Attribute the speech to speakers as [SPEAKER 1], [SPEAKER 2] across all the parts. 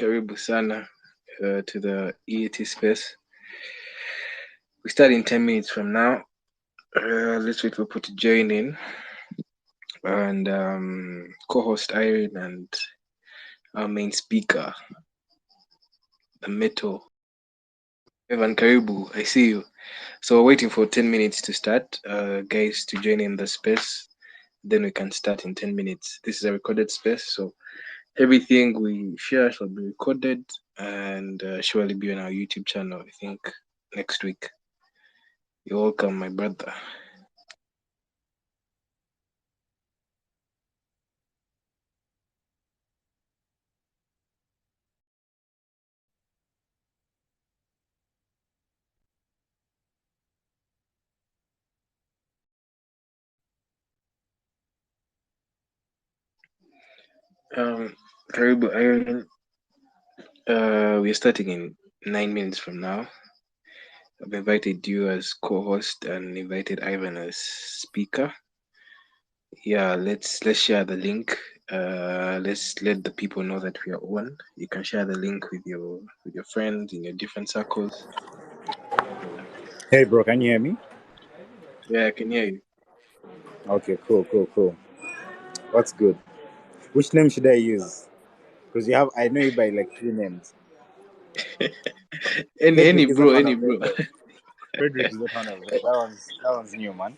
[SPEAKER 1] Karibu sana to the EATSpace. We start in 10 minutes from now. Let's wait for people to join in. And co-host Irene and our main speaker, the Metal. Evan Karibu, I see you. So we're waiting for 10 minutes to start, guys, to join in the space. Then we can start in 10 minutes. This is a recorded space, so everything we share shall be recorded and surely be on our YouTube channel, I think, next week. You're welcome, my brother. Karibu Irene. We're starting in 9 minutes from now. I've invited you as co-host and invited Ivan as speaker. Yeah, let's share the link. Let's let the people know that we are on. You can share the link with your friends in your different circles.
[SPEAKER 2] Hey bro, can you hear me?
[SPEAKER 1] Yeah, I can hear you.
[SPEAKER 2] Okay, cool. What's good? Which name should I use? Because I know you by like 3 names.
[SPEAKER 1] any bro.
[SPEAKER 2] Frederick is not one of them. That one's new, man.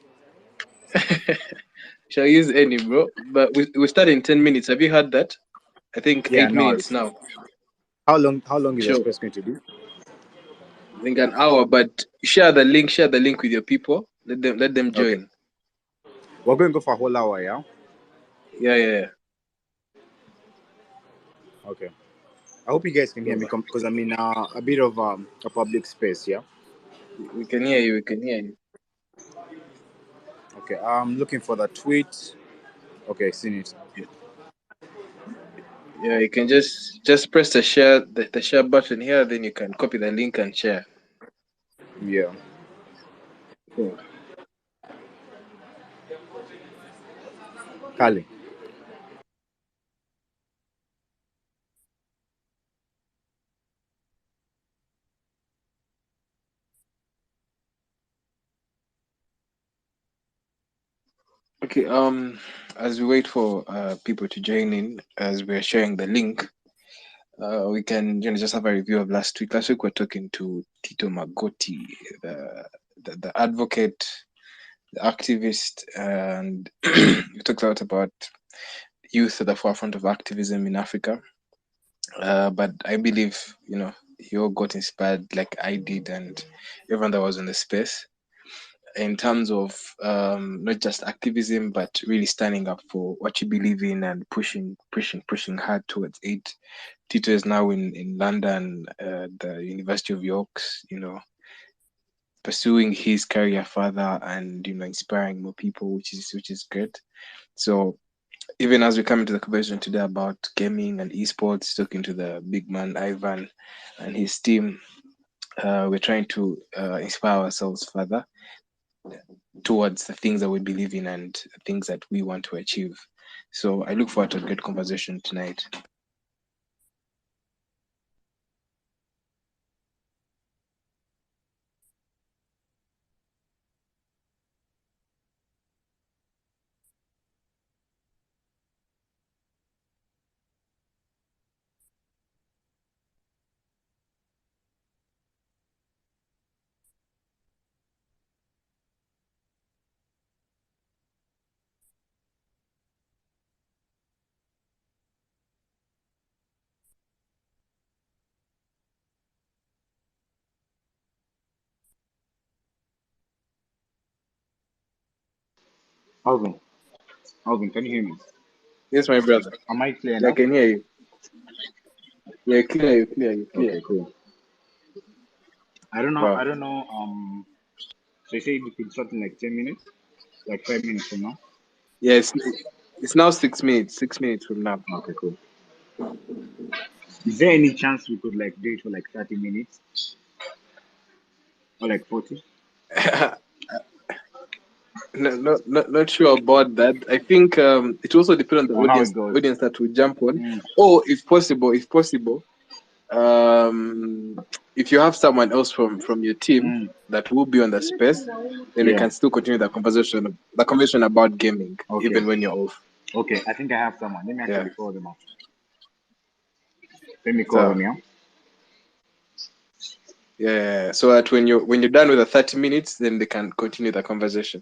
[SPEAKER 1] Shall I use any, bro? But we start in 10 minutes. Have you heard that? I think 8 minutes now.
[SPEAKER 2] How long is the space going to be?
[SPEAKER 1] I think an hour, but share the link with your people. Let them join.
[SPEAKER 2] Okay. We're going to go for a whole hour, yeah?
[SPEAKER 1] Yeah.
[SPEAKER 2] Okay. I hope you guys can hear me because I'm in a bit of a public space, yeah?
[SPEAKER 1] We can hear you.
[SPEAKER 2] Okay, I'm looking for the tweet. Okay, seen it.
[SPEAKER 1] Yeah, you can just press the share button here, then you can copy the link and share.
[SPEAKER 2] Yeah.
[SPEAKER 1] Cool.
[SPEAKER 2] Kali.
[SPEAKER 1] Okay, as we wait for people to join in, as we're sharing the link, we can just have a review of last week. Last week we're talking to Tito Magoti, the advocate, the activist, and we talked a lot about youth at the forefront of activism in Africa. But I believe, you all got inspired like I did and everyone that was in the space in terms of not just activism, but really standing up for what you believe in and pushing hard towards it. Tito is now in London, the University of York's, pursuing his career further and inspiring more people, which is great. So even as we come into the conversation today about gaming and esports, talking to the big man Ivan and his team, we're trying to inspire ourselves further towards the things that we believe in and things that we want to achieve. So I look forward to a great conversation tonight.
[SPEAKER 2] Alvin, can you hear me?
[SPEAKER 1] Yes, my brother.
[SPEAKER 2] Am I clear now?
[SPEAKER 1] I can hear you. Yeah, clear.
[SPEAKER 2] Okay, cool. I don't know. So you say we could start in like 10 minutes? Like 5 minutes from now?
[SPEAKER 1] Yes, it's now 6 minutes. 6 minutes from now.
[SPEAKER 2] Okay, cool. Is there any chance we could like do it for like 30 minutes? Or like 40?
[SPEAKER 1] No, not sure about that. I think it also depends on the audience that will jump on. Or if possible, If you have someone else from your team that will be on the space, then we
[SPEAKER 2] Yeah.
[SPEAKER 1] can still continue the conversation about gaming,
[SPEAKER 2] Okay.
[SPEAKER 1] even when you're off.
[SPEAKER 2] Okay. I think I have someone. Let me
[SPEAKER 1] Yeah.
[SPEAKER 2] actually call them up. Let me call
[SPEAKER 1] So
[SPEAKER 2] them, yeah?
[SPEAKER 1] yeah. So that when you're done with the 30 minutes, then they can continue the conversation.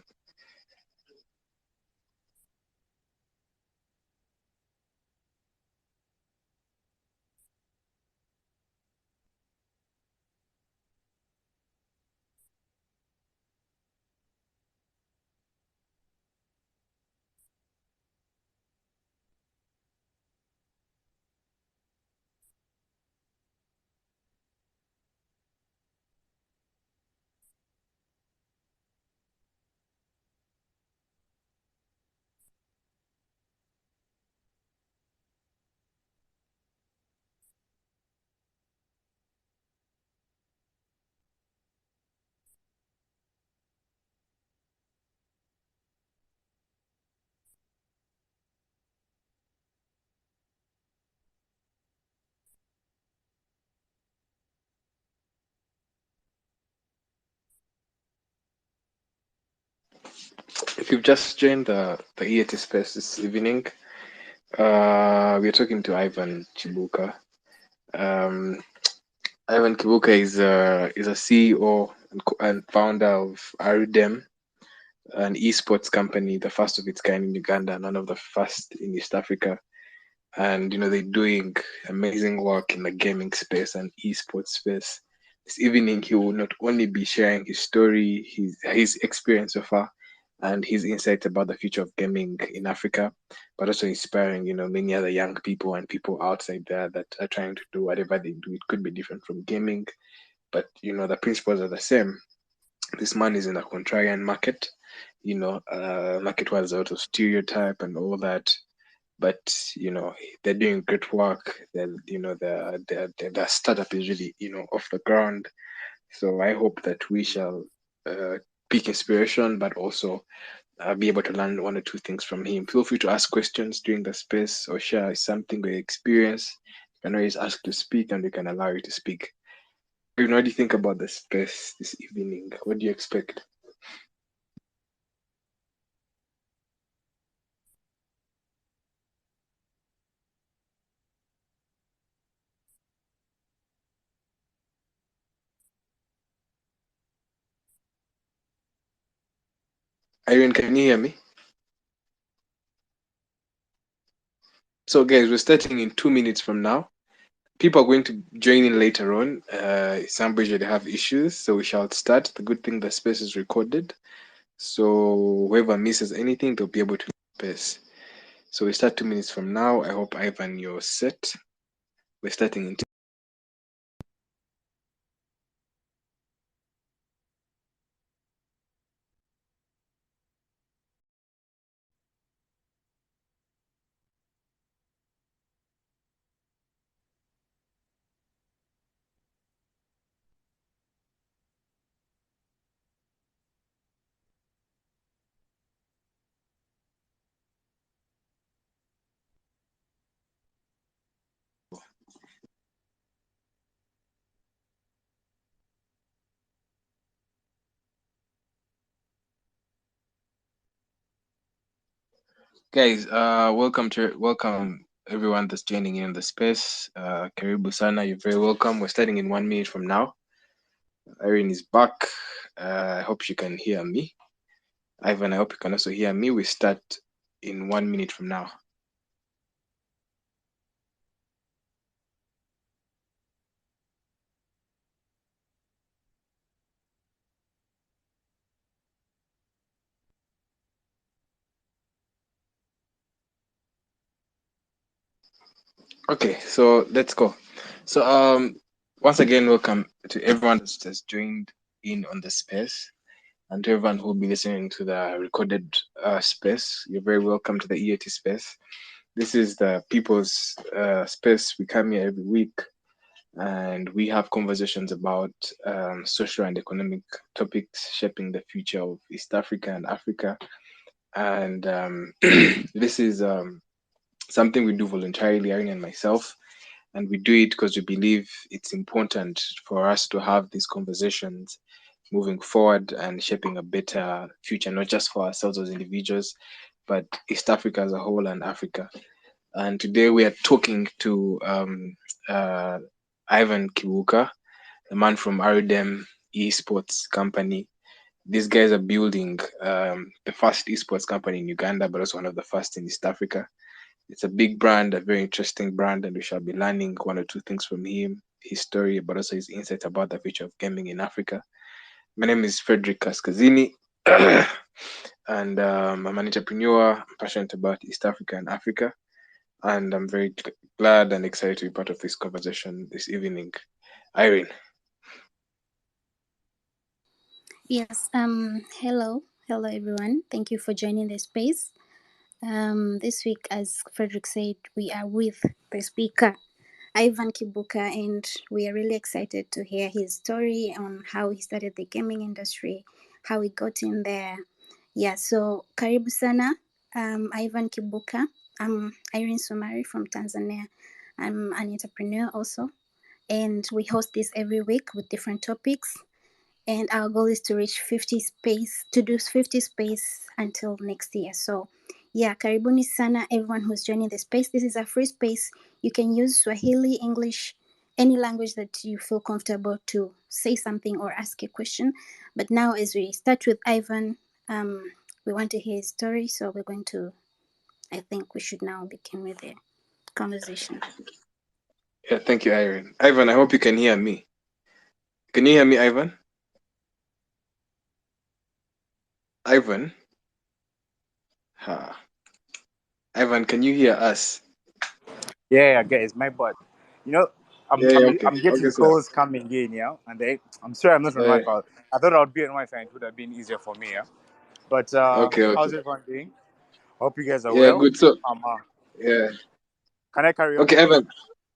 [SPEAKER 1] If you've just joined the EATSpace this evening, we're talking to Ivan Kibuuka. Ivan Kibuuka is a CEO and founder of Arudem, an eSports company, the first of its kind in Uganda, and one of the first in East Africa. And they're doing amazing work in the gaming space and esports space. This evening, he will not only be sharing his story, his experience so far, and his insights about the future of gaming in Africa, but also inspiring many other young people and people outside there that are trying to do whatever they do. It could be different from gaming, but the principles are the same. This man is in a contrarian market, market where there's a lot of stereotype and all that, but they're doing great work. Then the startup is really off the ground. So I hope that we shall pick inspiration, but also be able to learn one or two things from him. Feel free to ask questions during the space or share something or experience. You can always ask to speak, and we can allow you to speak. What do you think about the space this evening? What do you expect? Irene, can you hear me? So, guys, we're starting in 2 minutes from now. People are going to join in later on. Some usually have issues, so we shall start. The good thing the space is recorded, so whoever misses anything, they'll be able to space. So we start 2 minutes from now. I hope Ivan, you're set. We're starting in. Guys, welcome everyone that's joining in the space. Karibu sana, you're very welcome. We're starting in 1 minute from now. Irene is back. I hope you can hear me. Ivan, I hope you can also hear me. We start in 1 minute from now. Okay, so let's go. So once again, welcome to everyone that's joined in on the space, and to everyone who will be listening to the recorded space. You're very welcome to the EAT space. This is the people's space. We come here every week, and we have conversations about social and economic topics shaping the future of East Africa and Africa. And this is something we do voluntarily, Irene and myself. and we do it because we believe it's important for us to have these conversations moving forward and shaping a better future, not just for ourselves as individuals, but East Africa as a whole and Africa. And today we are talking to Ivan Kibuuka, a man from Arudem eSports company. These guys are building the first esports company in Uganda, but also one of the first in East Africa. It's a big brand, a very interesting brand, and we shall be learning one or two things from him, his story, but also his insight about the future of gaming in Africa. My name is Frederick Kaskazini, and I'm an entrepreneur. I'm passionate about East Africa and Africa, and I'm very glad and excited to be part of this conversation this evening. Irene.
[SPEAKER 3] Yes. Hello everyone. Thank you for joining the space. This week, as Frederick said, we are with the speaker, Ivan Kibuuka, and we are really excited to hear his story on how he started the gaming industry, how he got in there. Yeah. So, karibu sana, Ivan Kibuuka. I'm Irene Sumari from Tanzania. I'm an entrepreneur also, and we host this every week with different topics, and our goal is to reach 50 space, to do 50 space until next year. So yeah, karibuni sana everyone who's joining the space. This is a free space. You can use Swahili, English, any language that you feel comfortable to say something or ask a question. But now, as we start with Ivan, we want to hear his story, so we're going to, I think we should now begin with the conversation.
[SPEAKER 1] Yeah, thank you, Irene. Ivan, I hope you can hear me. Can you hear me, Ivan? Ivan? Ha. Ivan, can you hear us?
[SPEAKER 2] Yeah, I guess my bad. You know, I'm
[SPEAKER 1] Yeah,
[SPEAKER 2] I'm
[SPEAKER 1] okay.
[SPEAKER 2] I'm
[SPEAKER 1] Okay,
[SPEAKER 2] getting
[SPEAKER 1] sir.
[SPEAKER 2] calls coming in, yeah, and I'm sorry I'm not on
[SPEAKER 1] Uh,
[SPEAKER 2] Wi-Fi. I thought I would be on Wi-Fi and it would have been easier for me, yeah. But
[SPEAKER 1] okay, okay.
[SPEAKER 2] how's everyone doing? Hope you guys are
[SPEAKER 1] Yeah,
[SPEAKER 2] well.
[SPEAKER 1] good. So,
[SPEAKER 2] Um, uh,
[SPEAKER 1] yeah.
[SPEAKER 2] can I carry on?
[SPEAKER 1] Okay, Ivan.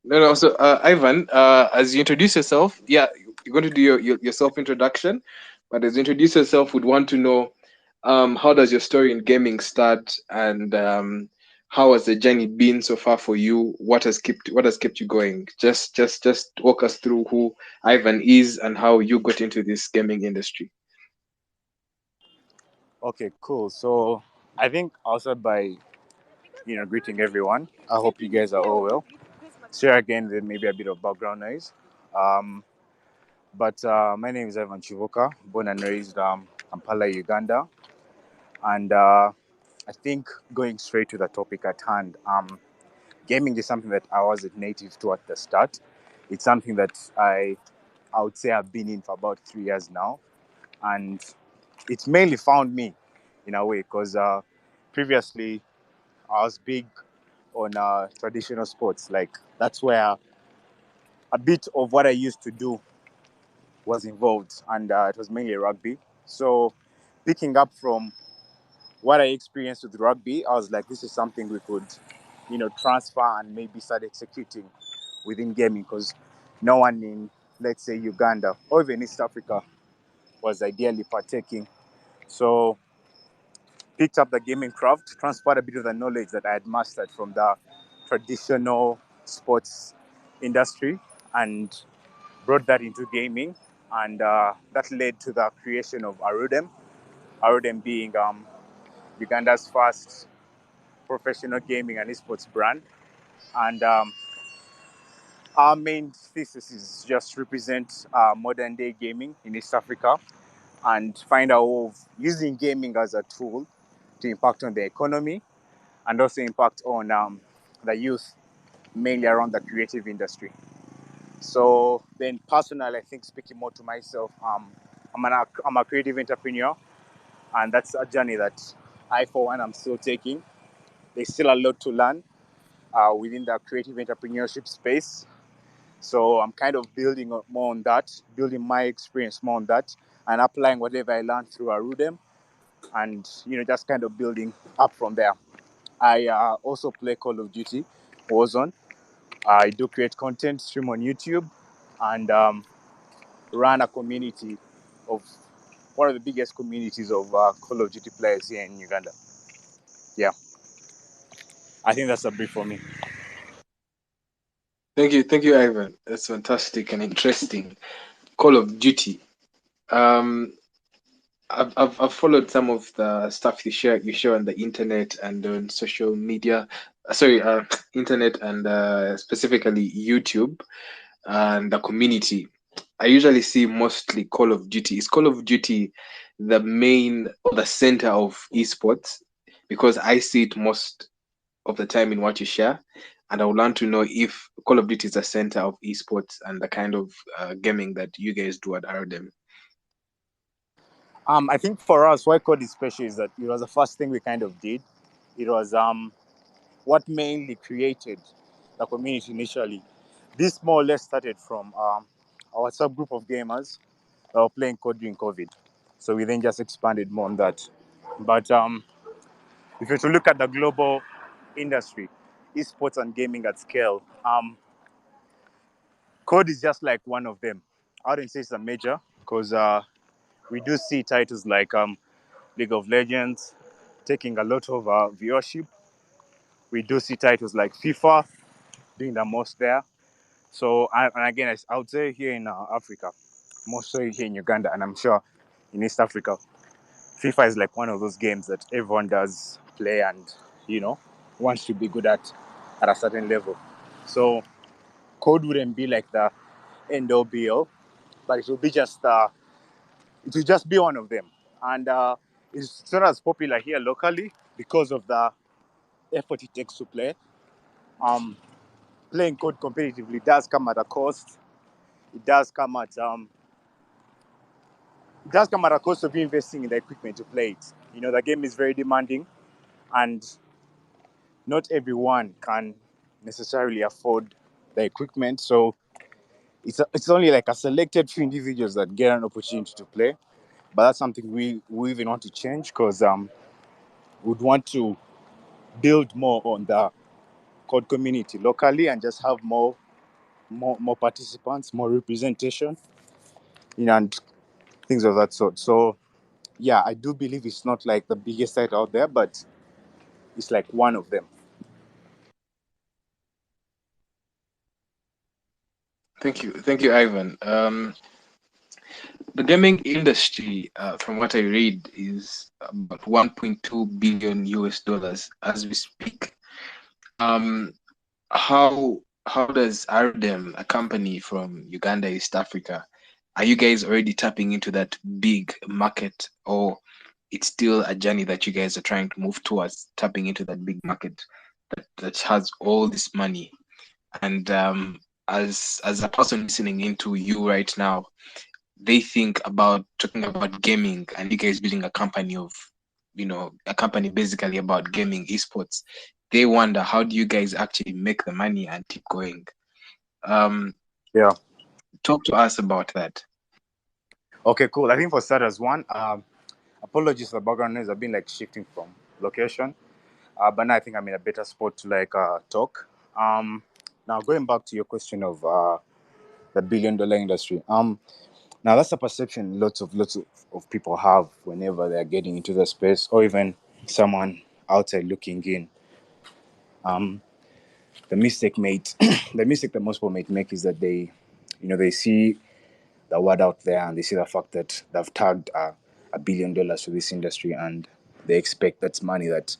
[SPEAKER 1] No, no. So, Ivan, as you introduce yourself, yeah, you're going to do your self introduction, but as you introduce yourself, would want to know, how does your story in gaming start, and how has the journey been so far for you? What has kept you going? Just walk us through who Ivan is and how you got into this gaming industry.
[SPEAKER 2] Okay, cool. So I think I'll start by greeting everyone. I hope you guys are all well. Sorry again, there may be a bit of background noise. Um, but my name is Ivan Chivoka, born and raised Kampala, Uganda, and I think going straight to the topic at hand, gaming is something that I wasn't native to at the start. It's something that I would say I've been in for about 3 years now, and it's mainly found me in a way because previously I was big on traditional sports. Like that's where a bit of what I used to do was involved, and it was mainly rugby. So picking up from what I experienced with rugby, I was like, this is something we could, transfer and maybe start executing within gaming because no one in, let's say, Uganda or even East Africa was ideally partaking. So picked up the gaming craft, transferred a bit of the knowledge that I had mastered from the traditional sports industry, and brought that into gaming. And that led to the creation of Arudem. Arudem being Uganda's first professional gaming and esports brand. And our main thesis is just represent modern day gaming in East Africa and find a way of using gaming as a tool to impact on the economy and also impact on the youth, mainly around the creative industry. So then personally, I think speaking more to myself, I'm a creative entrepreneur, and that's a journey that I, for one, I'm still taking. There's still a lot to learn within the creative entrepreneurship space. So I'm kind of building more on that, building my experience more on that, and applying whatever I learned through Arudem, and just kind of building up from there. I also play Call of Duty Warzone. I do create content, stream on YouTube, and run a community of one of the biggest communities of Call of Duty players here in Uganda. Yeah, I think that's a brief for me.
[SPEAKER 1] Thank you, Ivan. That's fantastic and interesting. Call of Duty. Um, I've followed some of the stuff you share on the internet and on social media. Sorry, internet and specifically YouTube and the community. I usually see mostly Call of Duty. Is Call of Duty the main or the center of esports? Because I see it most of the time in what you share, and I would want to know if Call of Duty is the center of esports and the kind of gaming that you guys do at Arudem.
[SPEAKER 2] I think for us, why code is special is that it was the first thing we kind of did. It was what mainly created the community initially. This more or less started from our subgroup of gamers that were playing code during COVID. So we then just expanded more on that. But if you're to look at the global industry, esports and gaming at scale, code is just like one of them. I wouldn't say it's a major because we do see titles like League of Legends taking a lot of viewership. We do see titles like FIFA doing the most there. So, and again, I would say here in Africa, mostly here in Uganda, and I'm sure in East Africa, FIFA is like one of those games that everyone does play and, you know, wants to be good at a certain level. So, code wouldn't be like the end all be all, but it will just be one of them. And it's not as popular here locally because of the effort it takes to play. Um, Playing code competitively does come at a cost. It does come at a cost of investing in the equipment to play it. You know, the game is very demanding, and not everyone can necessarily afford the equipment. So it's only like a selected few individuals that get an opportunity to play. But that's something we even want to change because we'd want to build more on the code community locally and just have more participants, more representation, you know, and things of that sort. So yeah, I do believe it's not like the biggest site out there, but it's like one of them.
[SPEAKER 1] Thank you, Ivan. The gaming industry, from what I read, is about 1.2 billion US dollars as we speak. Um, how does Arudem, a company from Uganda, East Africa, are you guys already tapping into that big market, or it's still a journey that you guys are trying to move towards tapping into that big market that has all this money? And as a person listening into you right now, they think about talking about gaming and you guys building a company of, a company basically about gaming esports. They wonder, how do you guys actually make the money and keep going? um
[SPEAKER 2] Yeah.
[SPEAKER 1] Talk to us about that.
[SPEAKER 2] Okay, cool. I think for starters, one, apologies for the background noise. I've been like shifting from location, but now I think I'm in a better spot to like talk. Now going back to your question of the billion-dollar industry. Now that's a perception lots of people have whenever they're getting into the space, or even someone outside looking in. The mistake made, the mistake that most people might make is that they see the word out there and they see the fact that they've tagged $1 billion to this industry and they expect that's money that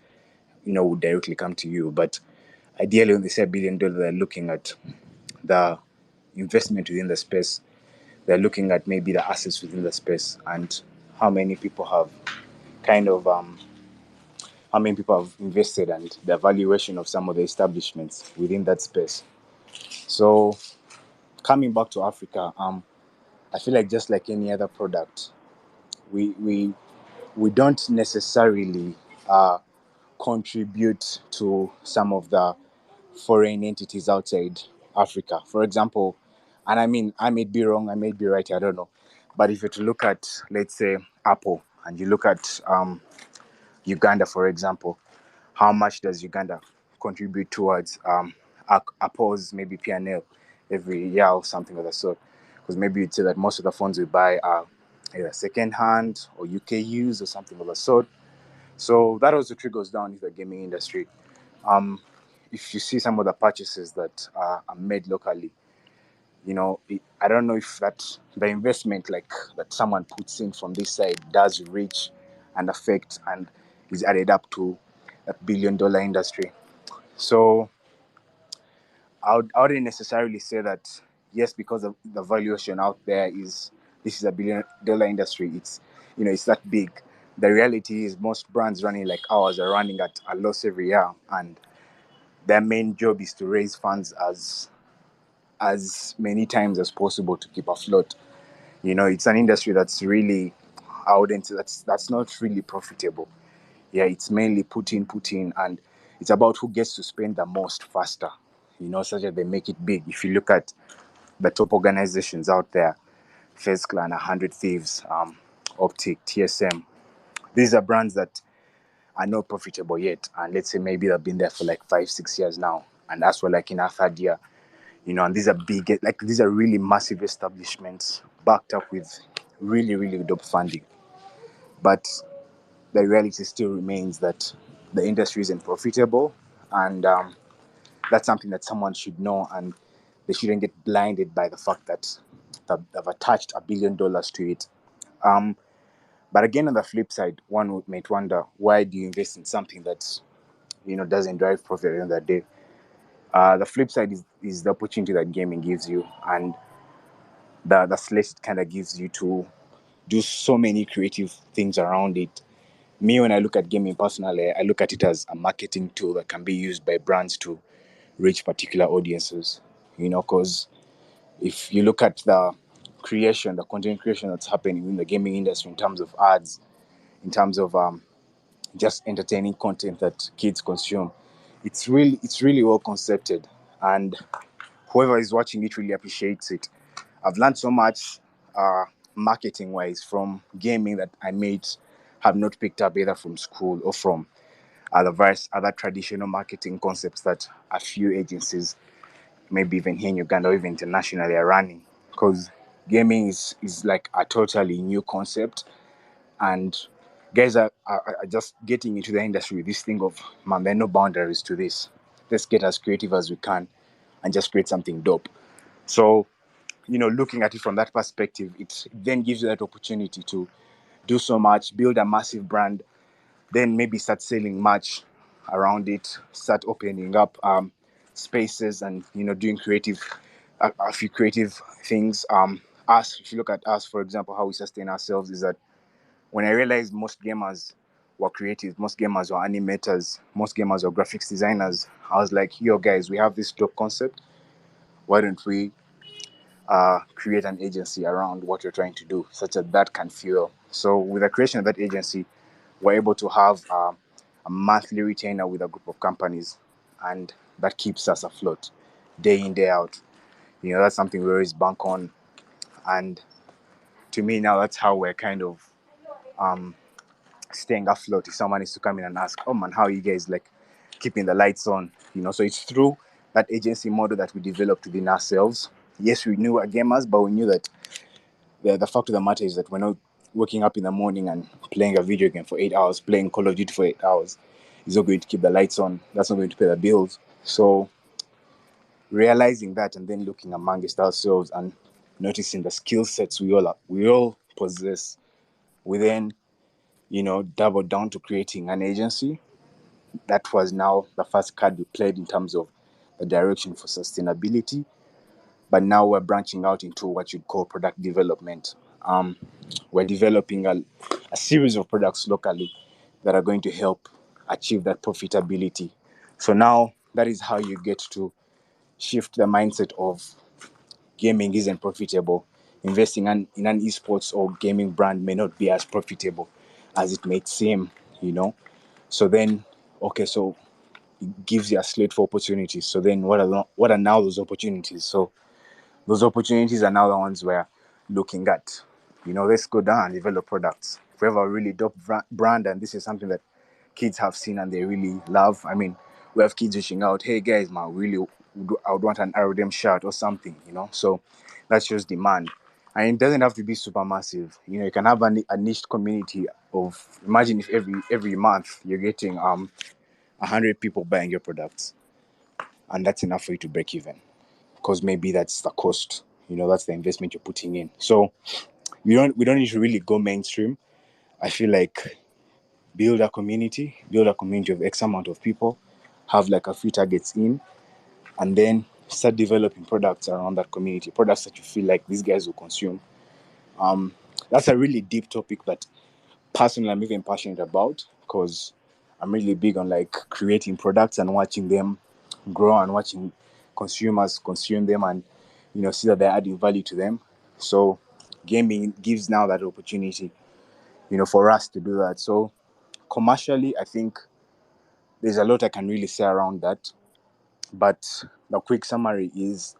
[SPEAKER 2] would directly come to you. But ideally, when they say $1 billion, they're looking at the investment within the space. They're looking at maybe the assets within the space and how many people have kind of how many people have invested and the valuation of some of the establishments within that space. So coming back to Africa, I feel like just like any other product, we we we don't necessarily contribute to some of the foreign entities outside Africa. For example, and I mean, I may be wrong, I may be right, I don't know. But if you were to look at, let's say, Apple, and you look at Uganda, for example, how much does Uganda contribute towards Apple's maybe P&L every year or something of the sort? Because maybe you'd say that most of the phones we buy are either second hand or UK used or something of the sort. So that also trickles down into the gaming industry. if you see some of the purchases that are made locally, I don't know if that the investment like that someone puts in from this side does reach and affect and is added up to that $1 billion industry. So I wouldn't necessarily say that yes, because of the valuation out there is this is a $1 billion industry. It's that big. The reality is most brands running like ours are running at a loss every year, and their main job is to raise funds as many times as possible to keep afloat. It's an industry that's really, I wouldn't say that's not really profitable. Yeah, it's mainly put in, and it's about who gets to spend the most faster. Such that they make it big. If you look at the top organizations out there, Fez Clan, 100 Thieves, Optic, TSM, these are brands that are not profitable yet, and let's say maybe they've been there for like 5-6 years now, and that's why like in our third year. And these are big, like these are really massive establishments backed up with really, really dope funding. But the reality still remains that the industry isn't profitable, and that's something that someone should know, and they shouldn't get blinded by the fact that they've attached $1 billion to it. But again, on the flip side, one might wonder, why do you invest in something that doesn't drive profit at the end of the day? The flip side is the opportunity that gaming gives you, and the slate it kind of gives you to do so many creative things around it. Me, when I look at gaming personally, I look at it as a marketing tool that can be used by brands to reach particular audiences. Because if you look at the content creation that's happening in the gaming industry in terms of ads, in terms of just entertaining content that kids consume, it's really well concepted, and whoever is watching it really appreciates it. I've learned so much marketing wise from gaming that I may have not picked up either from school or from other traditional marketing concepts that a few agencies, maybe even here in Uganda or even internationally, are running. Because gaming is like a totally new concept, and guys are just getting into the industry with this thing of, man, there are no boundaries to this. Let's get as creative as we can and just create something dope. So, looking at it from that perspective, it then gives you that opportunity to do so much, build a massive brand, then maybe start selling merch around it, start opening up spaces, and doing a few creative things. If you look at us, for example, how we sustain ourselves is that when I realized most gamers were creative, most gamers were animators, most gamers were graphics designers, I was like, yo guys, we have this dope concept. Why don't we create an agency around what you're trying to do, such that can fuel? So with the creation of that agency, we're able to have a monthly retainer with a group of companies, and that keeps us afloat day in, day out. That's something we always bank on, and to me now, that's how we're kind of staying afloat. If someone is to come in and ask, oh man, how are you guys like keeping the lights on? So it's through that agency model that we developed within ourselves. Yes, we knew we're gamers, but we knew that the fact of the matter is that we're not waking up in the morning and playing a video game for 8 hours, playing Call of Duty for 8 hours. Is not going to keep the lights on. That's not going to pay the bills. So realizing that, and then looking amongst ourselves and noticing the skill sets we all possess, we then doubled down to creating an agency. That was now the first card we played in terms of the direction for sustainability. But now we're branching out into what you'd call product development. We're developing a series of products locally that are going to help achieve that profitability. So now that is how you get to shift the mindset of gaming isn't profitable. Investing in an eSports or gaming brand may not be as profitable as it may seem, So then, okay, so it gives you a slate for opportunities. So then what are now those opportunities? So those opportunities are now the ones we're looking at. Let's go down and develop products. If we have a really dope brand, and this is something that kids have seen and they really love. I mean, we have kids reaching out, hey guys, man, I would want an Arudem shirt or something, So that shows demand. And it doesn't have to be super massive. You can have a niche community of, imagine if every month you're getting 100 people buying your products. and that's enough for you to break even, because maybe that's the cost, that's the investment you're putting in. So we don't need to really go mainstream. I feel like build a community of X amount of people, have like a few targets in, and then start developing products around that community, products that you feel like these guys will consume. That's a really deep topic that personally I'm even passionate about, because I'm really big on like creating products and watching them grow and watching consumers consume them and see that they're adding value to them. So gaming gives now that opportunity for us to do that. So commercially, I think there's a lot I can really say around that, but the quick summary is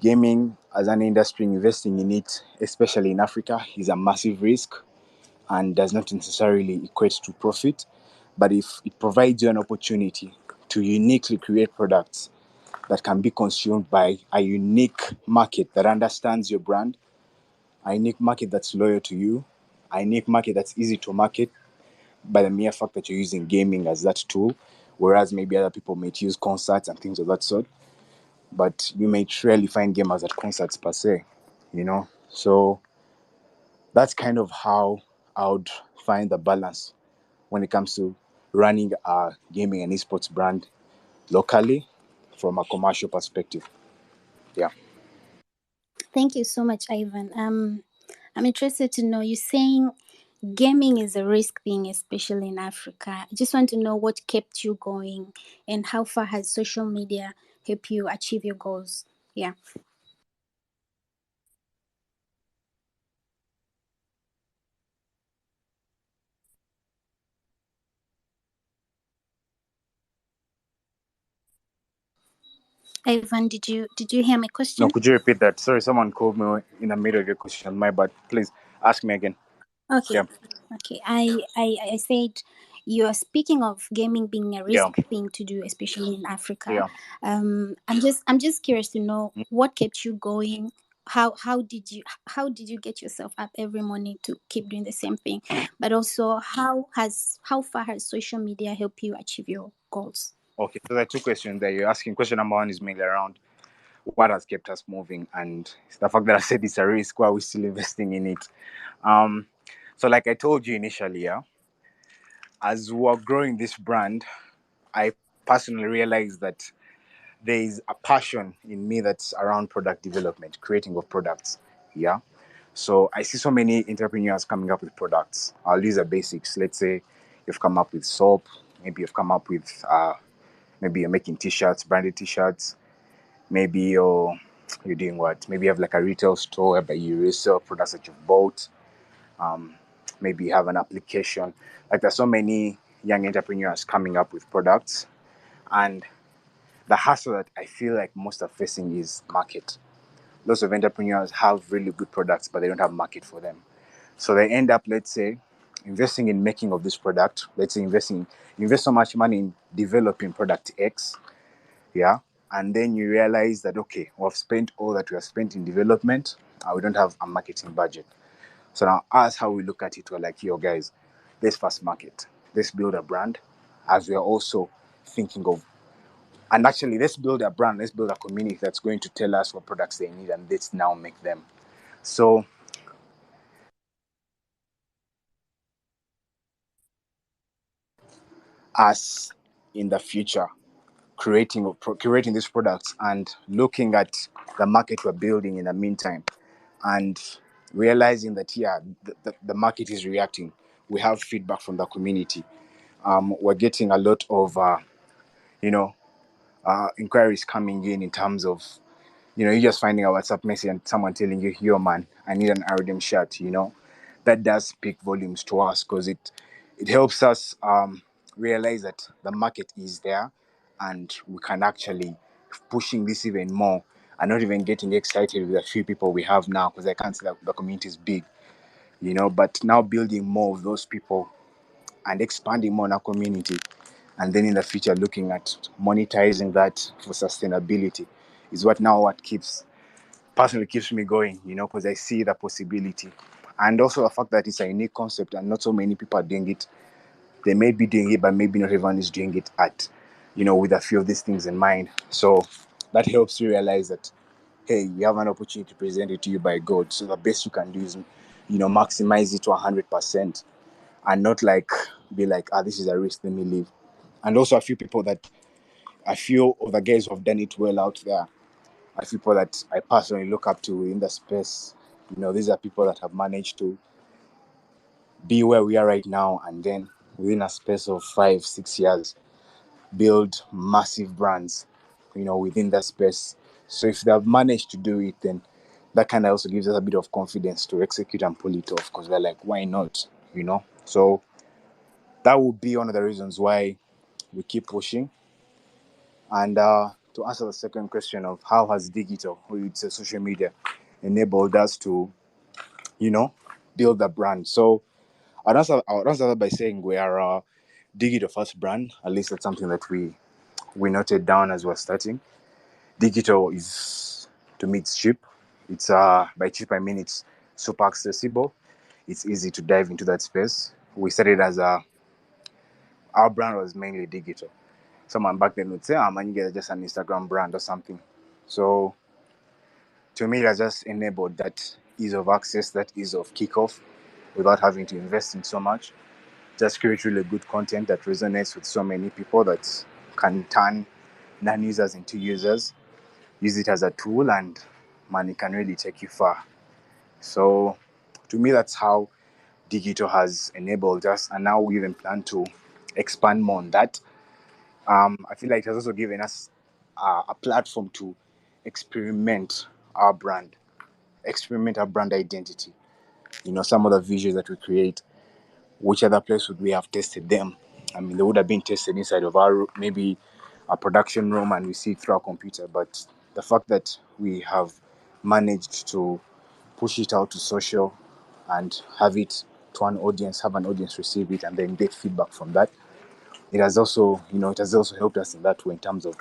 [SPEAKER 2] gaming as an industry, investing in it, especially in Africa, is a massive risk and does not necessarily equate to profit. But if it provides you an opportunity to uniquely create products that can be consumed by a unique market that understands your brand, a unique market that's loyal to you, a unique market that's easy to market by the mere fact that you're using gaming as that tool, whereas maybe other people might use concerts and things of that sort. But you may rarely find gamers at concerts per se. So that's kind of how I would find the balance when it comes to running a gaming and esports brand locally from a commercial perspective. Yeah.
[SPEAKER 3] Thank you so much, Ivan. I'm interested to know, you saying gaming is a risk thing, especially in Africa. I just want to know what kept you going and how far has social media helped you achieve your goals? Yeah. Ivan, did you hear my
[SPEAKER 2] No,
[SPEAKER 3] question?
[SPEAKER 2] could you repeat that? Sorry, someone called me in the middle of your question. My bad. Please ask me again.
[SPEAKER 3] Okay.
[SPEAKER 2] Yeah.
[SPEAKER 3] Okay. I said you are speaking of gaming being a
[SPEAKER 2] Yeah.
[SPEAKER 3] risk thing to do, especially in Africa.
[SPEAKER 2] Yeah.
[SPEAKER 3] I'm just curious to know what kept you going. How did you get yourself up every morning to keep doing the same thing? But also how far has social media helped you achieve your goals?
[SPEAKER 2] Okay. So there are two questions there. You're asking. Question number one is mainly around what has kept us moving, and the fact that I said it's a risk, why we're still investing in it. Um, so like I told you initially, yeah, as we're growing this brand, I personally realized that there is a passion in me that's around product development, creating of products. Yeah. So I see so many entrepreneurs coming up with products. I'll use the basics. Let's say you've come up with soap, maybe you've come up with maybe you're making t-shirts, branded t-shirts, maybe you're doing what? Maybe you have like a retail store where you resell products that you've bought. Maybe you have an application. Like there's so many young entrepreneurs coming up with products, and the hassle that I feel like most are facing is market. Lots of entrepreneurs have really good products, but they don't have market for them. So they end up, let's say, investing in making of this product. Let's say invest so much money in developing product X, yeah, and then you realize that okay, we've spent all that we have spent in development, and we don't have a marketing budget. So now, as how we look at it, we're like, yo, guys, let's first market, let's build a brand, as we are also thinking of, and actually, let's build a brand, let's build a community that's going to tell us what products they need, and let's now make them. So us in the future curating these products and looking at the market we're building in the meantime, and realizing that yeah, the market is reacting. We have feedback from the community. We're getting a lot of you know inquiries coming in terms of you just finding a WhatsApp message and someone telling you, yo man, I need an Arudem shirt. That does speak volumes to us, because it helps us realize that the market is there, and we can actually pushing this even more, and not even getting excited with the few people we have now, because I can't say that the community is big, but now building more of those people and expanding more in our community, and then in the future looking at monetizing that for sustainability is what personally keeps me going, because I see the possibility. And also the fact that it's a unique concept and not so many people are doing it. They may be doing it, but maybe not everyone is doing it at with a few of these things in mind. So that helps you realize that, hey, you have an opportunity presented to you by God. So the best you can do is, maximize it to 100%, and not like be like, this is a risk, let me leave. And also a few of the guys who have done it well out there, are people that I personally look up to in the space. These are people that have managed to be where we are right now, and then within a space of 5-6 years build massive brands within that space. So if they have managed to do it, then that kind of also gives us a bit of confidence to execute and pull it off, because we're like, why not? So that would be one of the reasons why we keep pushing. And to answer the second question of how has digital, or you'd say social media, enabled us to build a brand. So I'd answer that by saying we are a digital first brand. At least that's something that we noted down as we're starting. Digital is, to me, it's cheap. It's by cheap I mean it's super accessible. It's easy to dive into that space. We started as our brand was mainly digital. Someone back then would say, man, you guys are just an Instagram brand or something. So to me, it has just enabled that ease of access, that ease of kickoff, without having to invest in so much. Just create really good content that resonates with so many people, that can turn non-users into users. Use it as a tool, and man, it can really take you far. So to me, that's how digital has enabled us, and now we even plan to expand more on that. I feel like it has also given us a platform to experiment our brand, experiment our brand identity. Some of the visuals that we create, which other place would we have tested them? I mean, they would have been tested inside of our maybe a production room, and we see it through our computer. But the fact that we have managed to push it out to social and have it to an audience, have an audience receive it, and then get feedback from that, it has also helped us in that way, in terms of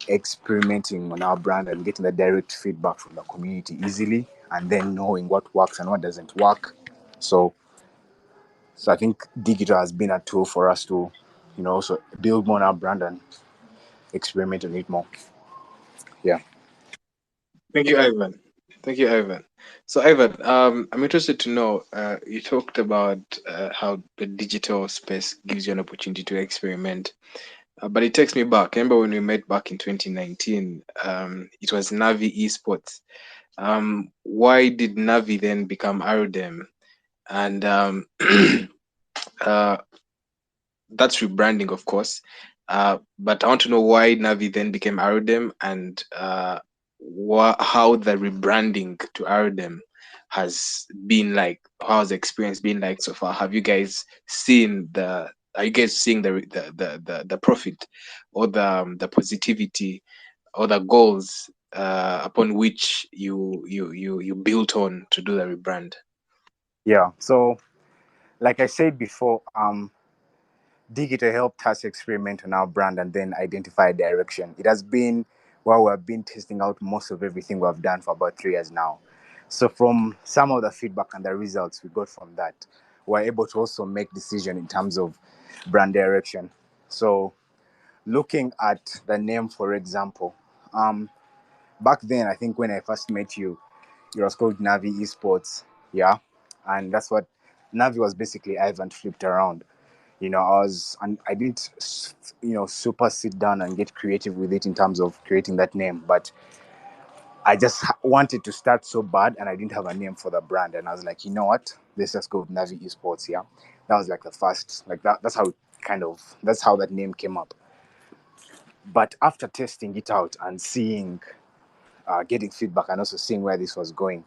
[SPEAKER 2] experimenting on our brand and getting the direct feedback from the community easily, and then knowing what works and what doesn't work. So I think digital has been a tool for us to, also build more on our brand and experiment on it more. Yeah.
[SPEAKER 1] Thank you, Ivan. Thank you, Ivan. So, Ivan, I'm interested to know. You talked about how the digital space gives you an opportunity to experiment, but it takes me back. I remember when we met back in 2019. It was Navi eSports. Why did Navi then become Arudem? And uh, that's rebranding, of course. But I want to know why Navi then became Arudem, and how the rebranding to Arudem has been like. How has the experience been like so far? Have you guys seen the? Are you guys seeing the profit, or the positivity, or the goals upon which you built on to do the rebrand?
[SPEAKER 2] Yeah. So, like I said before, digital helped us experiment on our brand and then identify a direction. It has been while we've been testing out most of everything we've done for about 3 years now. So from some of the feedback and the results we got from that, we're able to also make decision in terms of brand direction. So looking at the name, for example, back then, I think when I first met you, it was called Navi eSports, yeah, and that's what Navi was basically. Ivan flipped around. And I didn't, super sit down and get creative with it in terms of creating that name, but I just wanted to start so bad, and I didn't have a name for the brand, and I was like, you know what? Let's just go with Navi eSports, yeah. That was like the first, like that. That's how that name came up. But after testing it out and seeing, getting feedback, and also seeing where this was going,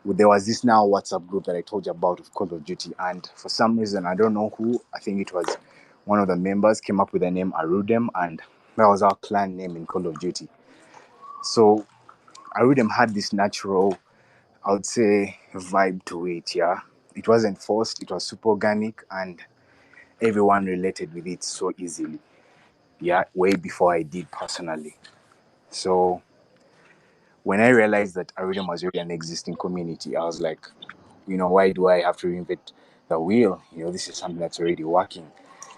[SPEAKER 2] there was this now WhatsApp group that I told you about of Call of Duty, and for some reason, I don't know who, I think it was one of the members came up with the name Arudem, and that was our clan name in Call of Duty. So Arudem had this natural, I would say, vibe to it, yeah. It wasn't forced, it was super organic, and everyone related with it so easily. Yeah, way before I did personally. So when I realized that Arudem was already an existing community, I was like, why do I have to reinvent the wheel? This is something that's already working.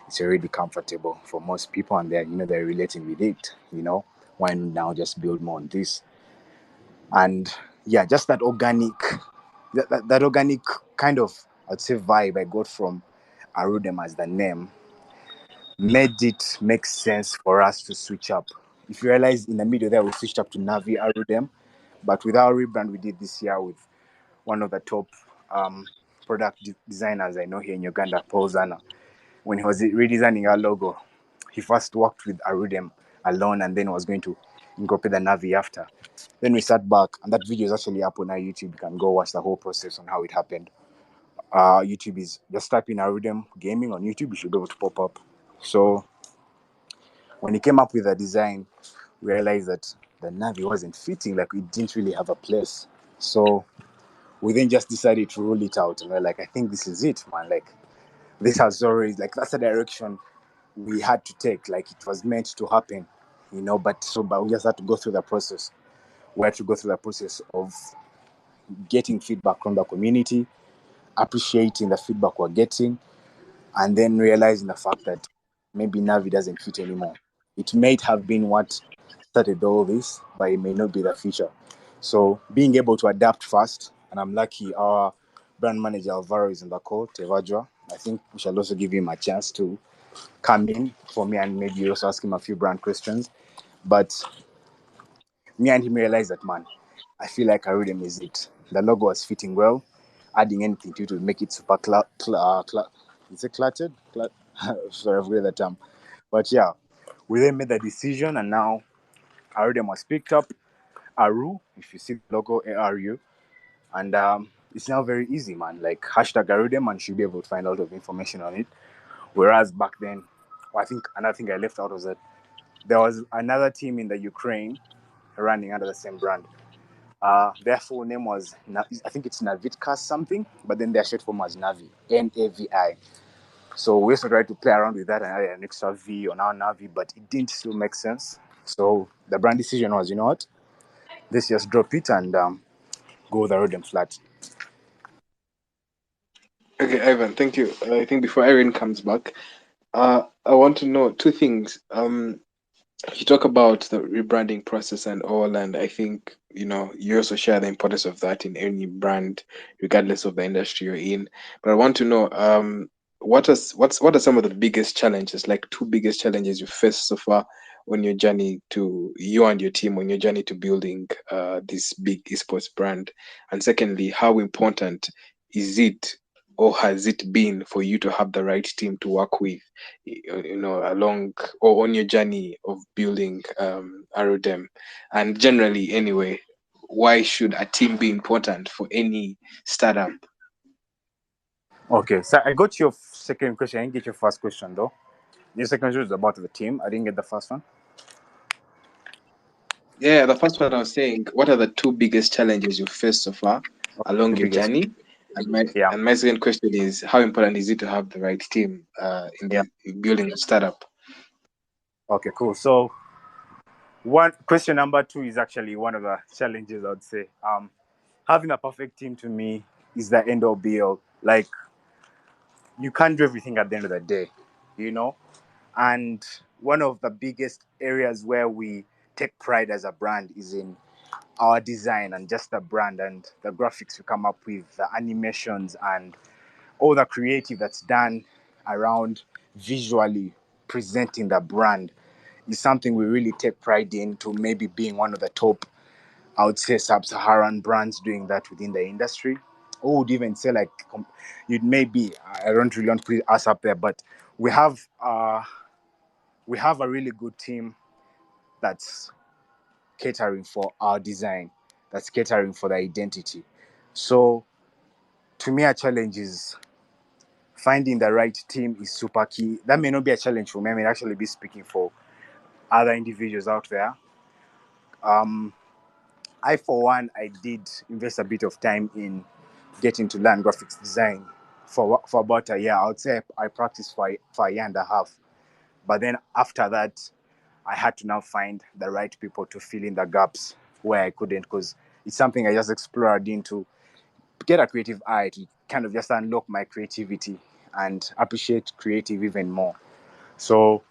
[SPEAKER 2] it's already comfortable for most people, and they're relating with it. Why now just build more on this? And yeah, just that organic, that organic kind of, I'd say, vibe I got from Arudem as the name made it make sense for us to switch up. If you realize in the middle there, we switched up to Navi Arudem, but with our rebrand we did this year with one of the top product designers I know here in Uganda, Paul Zana. When he was redesigning our logo, he first worked with Arudem alone and then was going to incorporate the Navi after. Then we sat back, and that video is actually up on our YouTube. You can go watch the whole process on how it happened. YouTube is just type in Arudem Gaming on YouTube, you should be able to pop up. So when he came up with the design, we realized that the Navi wasn't fitting, like it didn't really have a place. So we then just decided to roll it out, and we're like, I think this is it, man. Like, this has already, like, that's the direction we had to take. Like, it was meant to happen, but we just had to go through the process. We had to go through the process of getting feedback from the community, appreciating the feedback we're getting, and then realizing the fact that maybe Navi doesn't fit anymore. It may have been what started all this, but it may not be the future. So being able to adapt fast, and I'm lucky our brand manager Alvaro is in the call, Tebajjwa. I think we shall also give him a chance to come in for me and maybe also ask him a few brand questions. But me and him realized that, man, I feel like Arudem is it. The logo was fitting well. Adding anything to it would make it super is it cluttered? Sorry, I forget the term. But yeah, we then made the decision, and now Arudem was picked up. Aru, if you see the logo, ARU, and it's now very easy, man. Like hashtag Arudem, and you'll be able to find a lot of information on it. Whereas back then, I think another thing I left out was that there was another team in the Ukraine running under the same brand. Their full name was, I think it's Navitka something, but then their short form was Navi, Navi. So we also tried to play around with that and add an extra V on our Navi, but it didn't still make sense. So the brand decision was, you know what, let's just drop it and go the road and flat.
[SPEAKER 1] Okay, Ivan, thank you. I think before Irene comes back, I want to know two things. You talk about the rebranding process and all, and I think you also share the importance of that in any brand, regardless of the industry you're in. But I want to know, what are some of the biggest challenges, like two biggest challenges you faced so far on your journey to you and your team on your journey to building this big esports brand, and secondly, how important is it or has it been for you to have the right team to work with, along or on your journey of building Arudem, and generally anyway, why should a team be important for any startup?
[SPEAKER 2] Okay, so I got your second question. I didn't get your first question though. Your second question was about the team. I didn't get the first one.
[SPEAKER 1] Yeah, the first one I was saying, what are the two biggest challenges you faced so far along
[SPEAKER 2] The
[SPEAKER 1] your
[SPEAKER 2] biggest.
[SPEAKER 1] journey? And my
[SPEAKER 2] Yeah,
[SPEAKER 1] and my second question is, how important is it to have the right team in
[SPEAKER 2] yeah.
[SPEAKER 1] the building a startup?
[SPEAKER 2] Okay, cool. So one question number two is actually one of the challenges I would say. Having a perfect team to me is the end all be all. Like you can't do everything at the end of the day, you know? And one of the biggest areas where we take pride as a brand is in our design and just the brand and the graphics we come up with, the animations and all the creative that's done around visually presenting the brand is something we really take pride in, to maybe being one of the top, I would say, sub-Saharan brands doing that within the industry. Or would even say like it may be. I don't really want to put us up there, but we have a really good team that's catering for our design, that's catering for the identity. So to me, a challenge is finding the right team is super key. That may not be a challenge for me. I may actually be speaking for other individuals out there. I, for one, I did invest a bit of time in getting to learn graphics design for about a year. I would say I practiced for a year and a half. But then after that, I had to now find the right people to fill in the gaps where I couldn't, because it's something I just explored into, get a creative eye to kind of just unlock my creativity and appreciate creative even more. So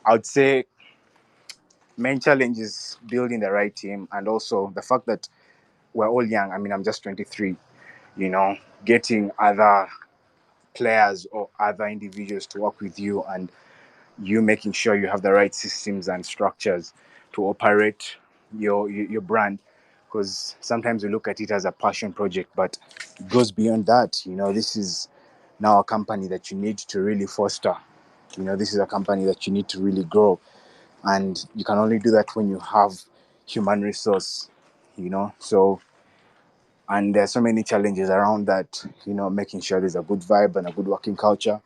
[SPEAKER 2] I would say main challenge is building the right team, and also the fact that we're all young. I mean, I'm just 23. Getting other players or other individuals to work with you, and you making sure you have the right systems and structures to operate your brand, because sometimes we look at it as a passion project, but it goes beyond that. This is now a company that you need to really foster. This is a company that you need to really grow, and you can only do that when you have human resource. So, and there's so many challenges around that. Making sure there's a good vibe and a good working culture,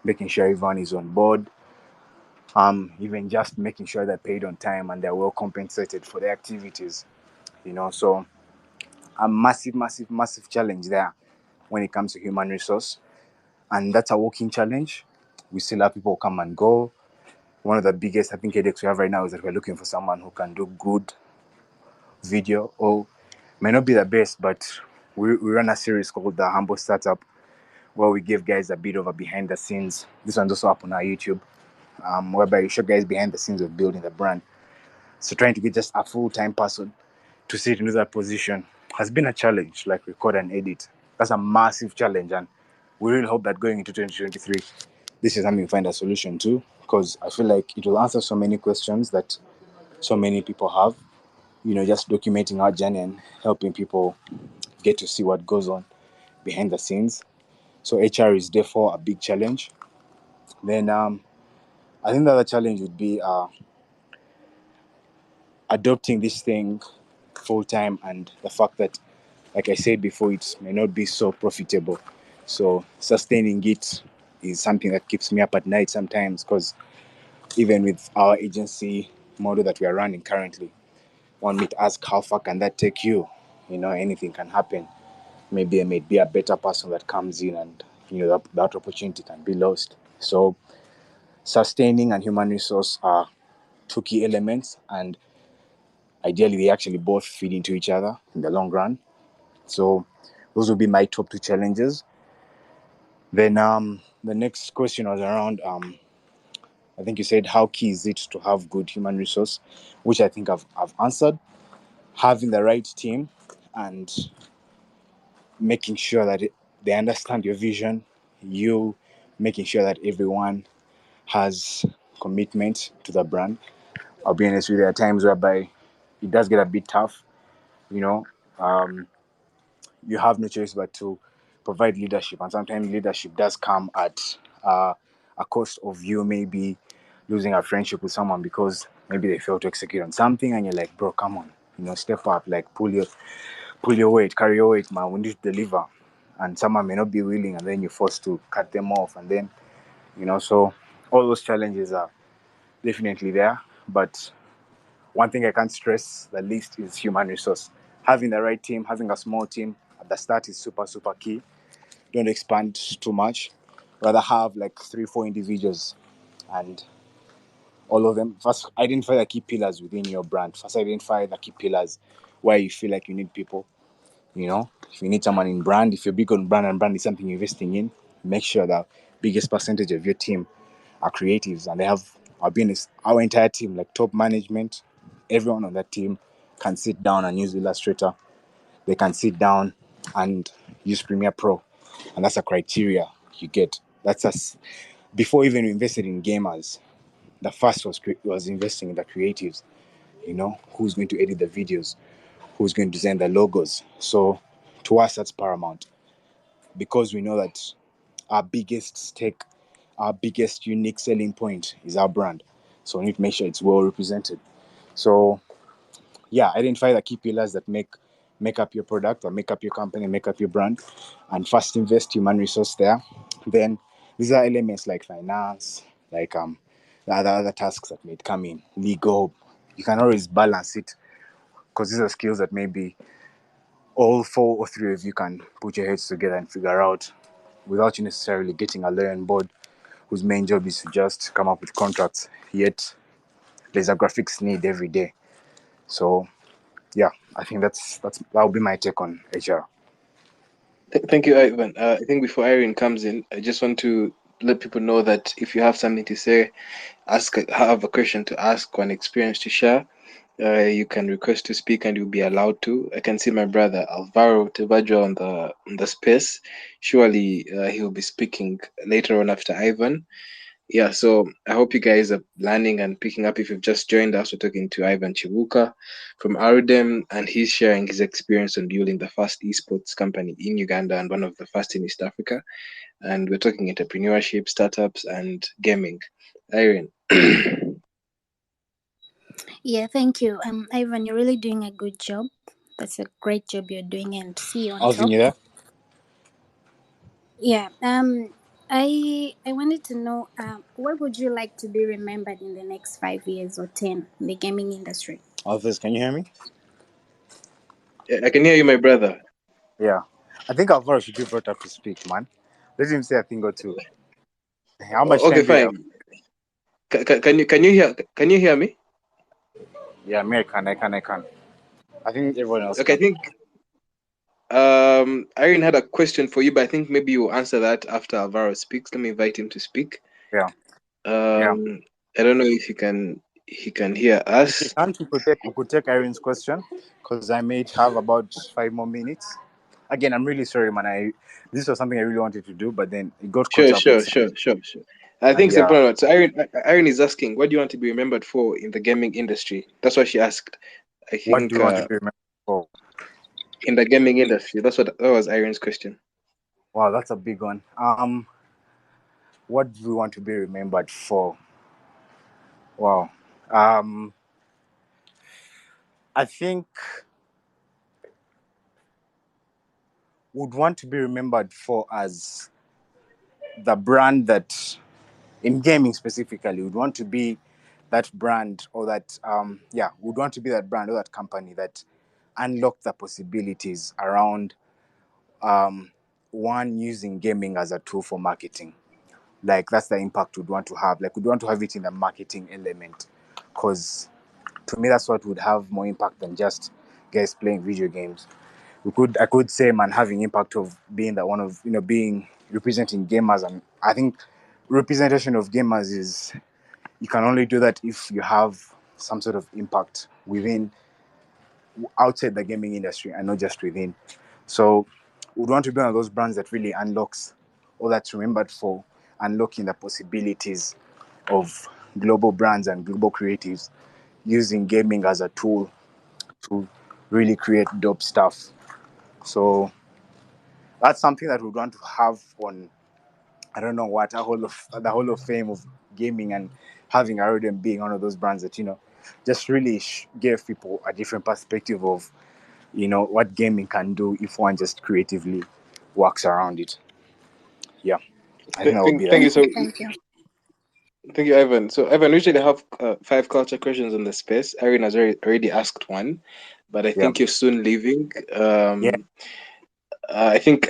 [SPEAKER 2] making sure everyone is on board, even just making sure they're paid on time and they're well compensated for their activities. So a massive, massive, massive challenge there when it comes to human resource, and that's a walking challenge. We still have people come and go. One of the biggest, I think, headaches we have right now is that we're looking for someone who can do good video, or may not be the best, but we run a series called the Humble Startup, where we give guys a bit of a behind the scenes. This one's also up on our YouTube, whereby you show guys behind the scenes of building the brand. So trying to get just a full-time person to sit into that position has been a challenge, like record and edit. That's a massive challenge, and we really hope that going into 2023, this is something we find a solution to, because I feel like it will answer so many questions that so many people have. Just documenting our journey and helping people get to see what goes on behind the scenes. So HR is therefore a big challenge. Then I think the other challenge would be adopting this thing full time, and the fact that, like I said before, it may not be so profitable. So sustaining it is something that keeps me up at night sometimes, because even with our agency model that we are running currently, one might ask, how far can that take you? Anything can happen. Maybe there may be a better person that comes in, and that opportunity can be lost. So sustaining and human resource are two key elements, and ideally they actually both feed into each other in the long run. So those will be my top two challenges. Then the next question was around I think you said, how key is it to have good human resource, which I think I've answered. Having the right team and making sure that they understand your vision, you making sure that everyone has commitment to the brand. I'll be honest with you, there are times whereby it does get a bit tough. you know um, you have no choice but to provide leadership, and sometimes leadership does come at a cost of you maybe losing a friendship with someone because maybe they fail to execute on something, and you're like, bro, come on, step up, like pull your weight, carry your weight, man, we need to deliver. And someone may not be willing, and then you're forced to cut them off, and then so all those challenges are definitely there. But one thing I can't stress the least is human resource. Having the right team, having a small team at the start is super, super key. Don't expand too much. Rather have like 3, 4 individuals, and all of them. First, identify the key pillars within your brand. First, identify the key pillars where you feel like you need people. If you need someone in brand, if you're big on brand and brand is something you're investing in, make sure that biggest percentage of your team are creatives, and they have, I'll be honest, our entire team, like top management, everyone on that team can sit down and use Illustrator. They can sit down and use Premiere Pro, and that's a criteria you get. That's us. Before even we invested in gamers, the first was investing in the creatives. Who's going to edit the videos, who's going to design the logos. So to us, that's paramount, because we know that our biggest stake, our biggest unique selling point is our brand. So we need to make sure it's well represented. So yeah, identify the key pillars that make up your product or make up your company, make up your brand, and first invest human resource there. Then these are elements like finance, like the other tasks that may come in, legal. You can always balance it, because these are skills that maybe all 4 or 3 of you can put your heads together and figure out without you necessarily getting a lawyer on board whose main job is to just come up with contracts. Yet there's a graphics need every day. So yeah, I think that'll be my take on HR.
[SPEAKER 1] Thank you, Ivan. I think before Irene comes in, I just want to let people know that if you have something to say, have a question to ask or an experience to share, you can request to speak and you'll be allowed to. I can see my brother Alvaro Tebajjwa on the space. Surely he'll be speaking later on after Ivan. Yeah, so I hope you guys are learning and picking up. If you've just joined us, we're talking to Ivan Kibuuka from Arudem, and he's sharing his experience on building the first eSports company in Uganda and one of the first in East Africa. And we're talking entrepreneurship, startups, and gaming. Irene.
[SPEAKER 3] Yeah, thank you. Ivan, you're really doing a good job. That's a great job you're doing, and see you on
[SPEAKER 2] Alvin,
[SPEAKER 3] top.
[SPEAKER 2] you there?
[SPEAKER 3] Yeah. I wanted to know, what would you like to be remembered in the next 5 years or 10 in the gaming industry?
[SPEAKER 2] Alvis, can you hear me?
[SPEAKER 1] Yeah, I can hear you, my brother.
[SPEAKER 2] Yeah. I think Alvaro should be brought up to speak, man. Let him say a thing or two. How much
[SPEAKER 1] Okay,
[SPEAKER 2] time do you have?
[SPEAKER 1] fine. Can you hear me?
[SPEAKER 2] Yeah, me, I can. I think everyone else
[SPEAKER 1] Okay, I
[SPEAKER 2] can.
[SPEAKER 1] think Irene had a question for you, but I think maybe you'll answer that after Alvaro speaks. Let me invite him to speak.
[SPEAKER 2] Yeah. Yeah.
[SPEAKER 1] Um, I don't know if he can hear
[SPEAKER 2] If you
[SPEAKER 1] us.
[SPEAKER 2] can't, we could take Irene's question because I may have about 5 more minutes. Again, I'm really sorry, man. This was something I really wanted to do, but then it got caught
[SPEAKER 1] Sure,
[SPEAKER 2] up with
[SPEAKER 1] sure,
[SPEAKER 2] some.
[SPEAKER 1] sure, sure, sure. I think
[SPEAKER 2] And
[SPEAKER 1] it's
[SPEAKER 2] yeah,
[SPEAKER 1] important. So Irene is asking, what do you want to be remembered for in the gaming industry? That's what she asked. I
[SPEAKER 2] what do
[SPEAKER 1] think
[SPEAKER 2] you want to be remembered for?
[SPEAKER 1] in the gaming industry. That was Irene's question.
[SPEAKER 2] Wow, that's a big one. What do we want to be remembered for? Wow. Um, I think would want to be remembered for as the brand that, in gaming specifically, would want to be that brand or that would want to be that brand or that company that unlock the possibilities around one using gaming as a tool for marketing. Like that's the impact we'd want to have. Like we'd want to have it in the marketing element, because to me that's what would have more impact than just guys playing video games. I could say, man, having impact of being that one of being representing gamers. And I think representation of gamers is, you can only do that if you have some sort of impact within, outside the gaming industry and not just within. So we'd want to be one of those brands that really unlocks, or that's remembered for unlocking the possibilities of global brands and global creatives using gaming as a tool to really create dope stuff. So that's something that we'd want to have on, I don't know what, the whole of fame of gaming, and having Arudem being one of those brands that just really gave people a different perspective of what gaming can do if one just creatively works around it. Yeah, I think that would be
[SPEAKER 1] Thank
[SPEAKER 2] that.
[SPEAKER 1] you
[SPEAKER 3] Thank
[SPEAKER 1] so
[SPEAKER 3] you. Thank you.
[SPEAKER 1] thank you, Ivan. So Ivan, we usually have five culture questions on the space. Irene has already asked one, but I
[SPEAKER 2] Yeah,
[SPEAKER 1] think you're soon leaving.
[SPEAKER 2] yeah,
[SPEAKER 1] I think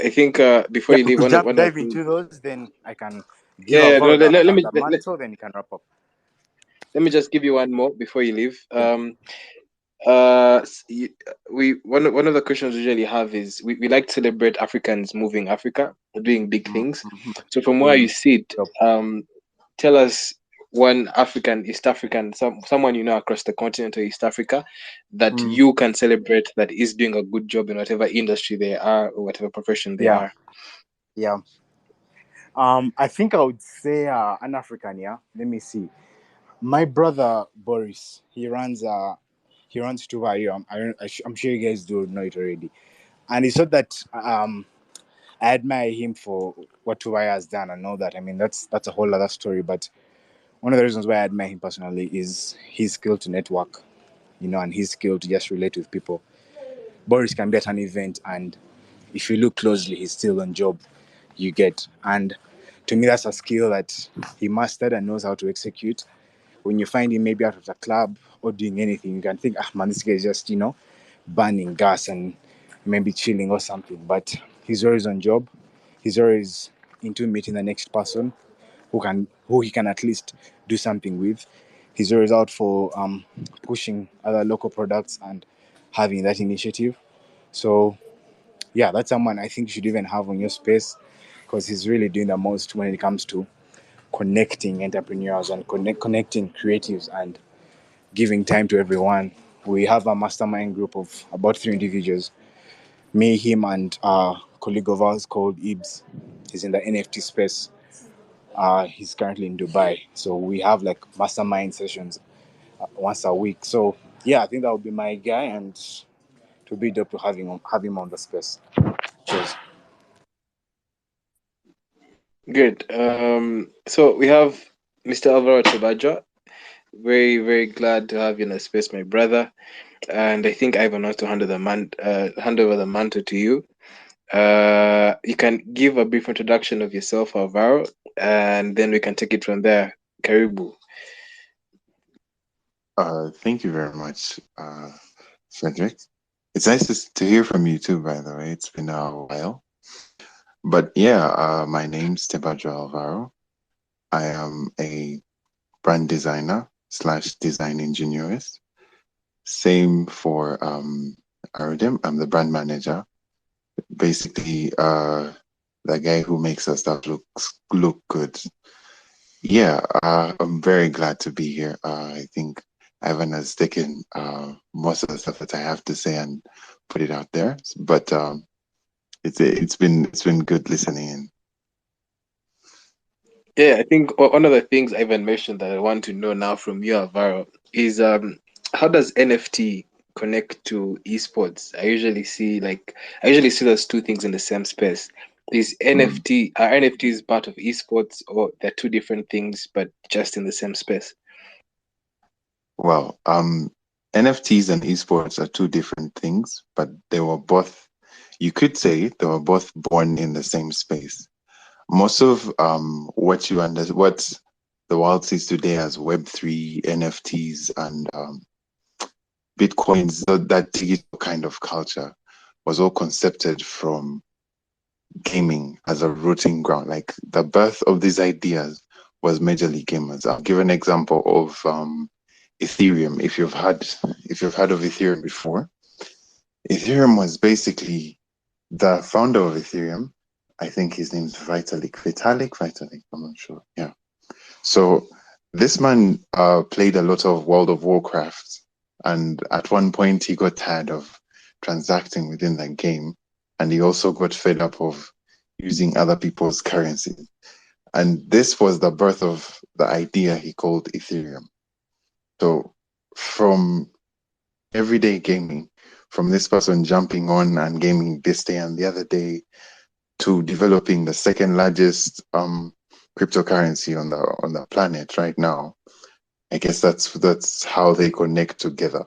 [SPEAKER 1] before
[SPEAKER 2] yeah.
[SPEAKER 1] you
[SPEAKER 2] We
[SPEAKER 1] leave,
[SPEAKER 2] could
[SPEAKER 1] one of
[SPEAKER 2] dive
[SPEAKER 1] the things.
[SPEAKER 2] into those. Then I can give
[SPEAKER 1] Yeah, no,
[SPEAKER 2] Alvaro
[SPEAKER 1] let me
[SPEAKER 2] the mantle. Then he can wrap up.
[SPEAKER 1] let me just give you one more before you leave.
[SPEAKER 2] Yeah.
[SPEAKER 1] One of the questions we usually have is we like to celebrate Africans moving Africa, doing big things.
[SPEAKER 2] Mm-hmm.
[SPEAKER 1] So from where you
[SPEAKER 2] Mm.
[SPEAKER 1] sit,
[SPEAKER 2] Yep.
[SPEAKER 1] tell us one East African, someone you know across the continent of East Africa that
[SPEAKER 2] Mm.
[SPEAKER 1] you can celebrate that is doing a good job in whatever industry they are or whatever profession they
[SPEAKER 2] Yeah,
[SPEAKER 1] are.
[SPEAKER 2] yeah. I think I would say an African. Yeah. Let me see. My brother Boris, he runs Tuvario. I'm sure you guys do know it already. And it's not that I admire him for what Tuvaya has done and all that. I mean, that's a whole other story. But one of the reasons why I admire him personally is his skill to network, and his skill to just relate with people. Boris can be at an event, and if you look closely, he's still on job. You get, and to me, that's a skill that he mastered and knows how to execute. When you find him maybe out of the club or doing anything, you can think, ah, man, this guy is just burning gas and maybe chilling or something. But he's always on job. He's always into meeting the next person who he can at least do something with. He's always out for pushing other local products and having that initiative. So yeah, that's someone I think you should even have on your space, because he's really doing the most when it comes to connecting entrepreneurs and connecting creatives and giving time to everyone. We have a mastermind group of about 3 individuals. Me, him, and a colleague of ours called Ibs. He's in the NFT space. He's currently in Dubai. So we have like mastermind sessions once a week. So yeah, I think that would be my guy, and to be dope to have him on the space. Cheers.
[SPEAKER 1] Good. So we have Mr. Alvaro Tebajjwa. Very, very glad to have you in the space, my brother. And I think Ivan wants to hand over the mantle to you. You can give a brief introduction of yourself, Alvaro, and then we can take it from there. Karibu.
[SPEAKER 4] Thank you very much, Frederick. It's nice to hear from you too, by the way. It's been a while. But yeah, my name's Tebajjwa Alvaro. I am a brand designer / design engineerist. Same for Arudem. I'm the brand manager. Basically, the guy who makes our stuff look good. Yeah, I'm very glad to be here. I think Ivan has taken most of the stuff that I have to say and put it out there. But it's been good listening in.
[SPEAKER 1] Yeah, I think one of the things Ivan mentioned that I want to know now from you, Alvaro, is how does NFT connect to esports? I usually see those two things in the same space. Is NFT are NFTs part of esports, or they're two different things but just in the same space?
[SPEAKER 4] Well, NFTs and esports are two different things, but they were both, you could say they were both born in the same space. Most of what the world sees today as Web3, NFTs, and Bitcoins, that digital kind of culture was all concepted from gaming as a rooting ground. Like the birth of these ideas was majorly gamers. I'll give an example of Ethereum. If you've heard of Ethereum before, Ethereum was basically the founder of Ethereum. I think his name's Vitalik, I'm not sure. Yeah. So this man played a lot of World of Warcraft, and at one point he got tired of transacting within that game, and he also got fed up of using other people's currency. And this was the birth of the idea he called Ethereum. So from everyday gaming, from this person jumping on and gaming this day and the other day, to developing the second largest cryptocurrency on the planet right now, I guess that's how they connect together.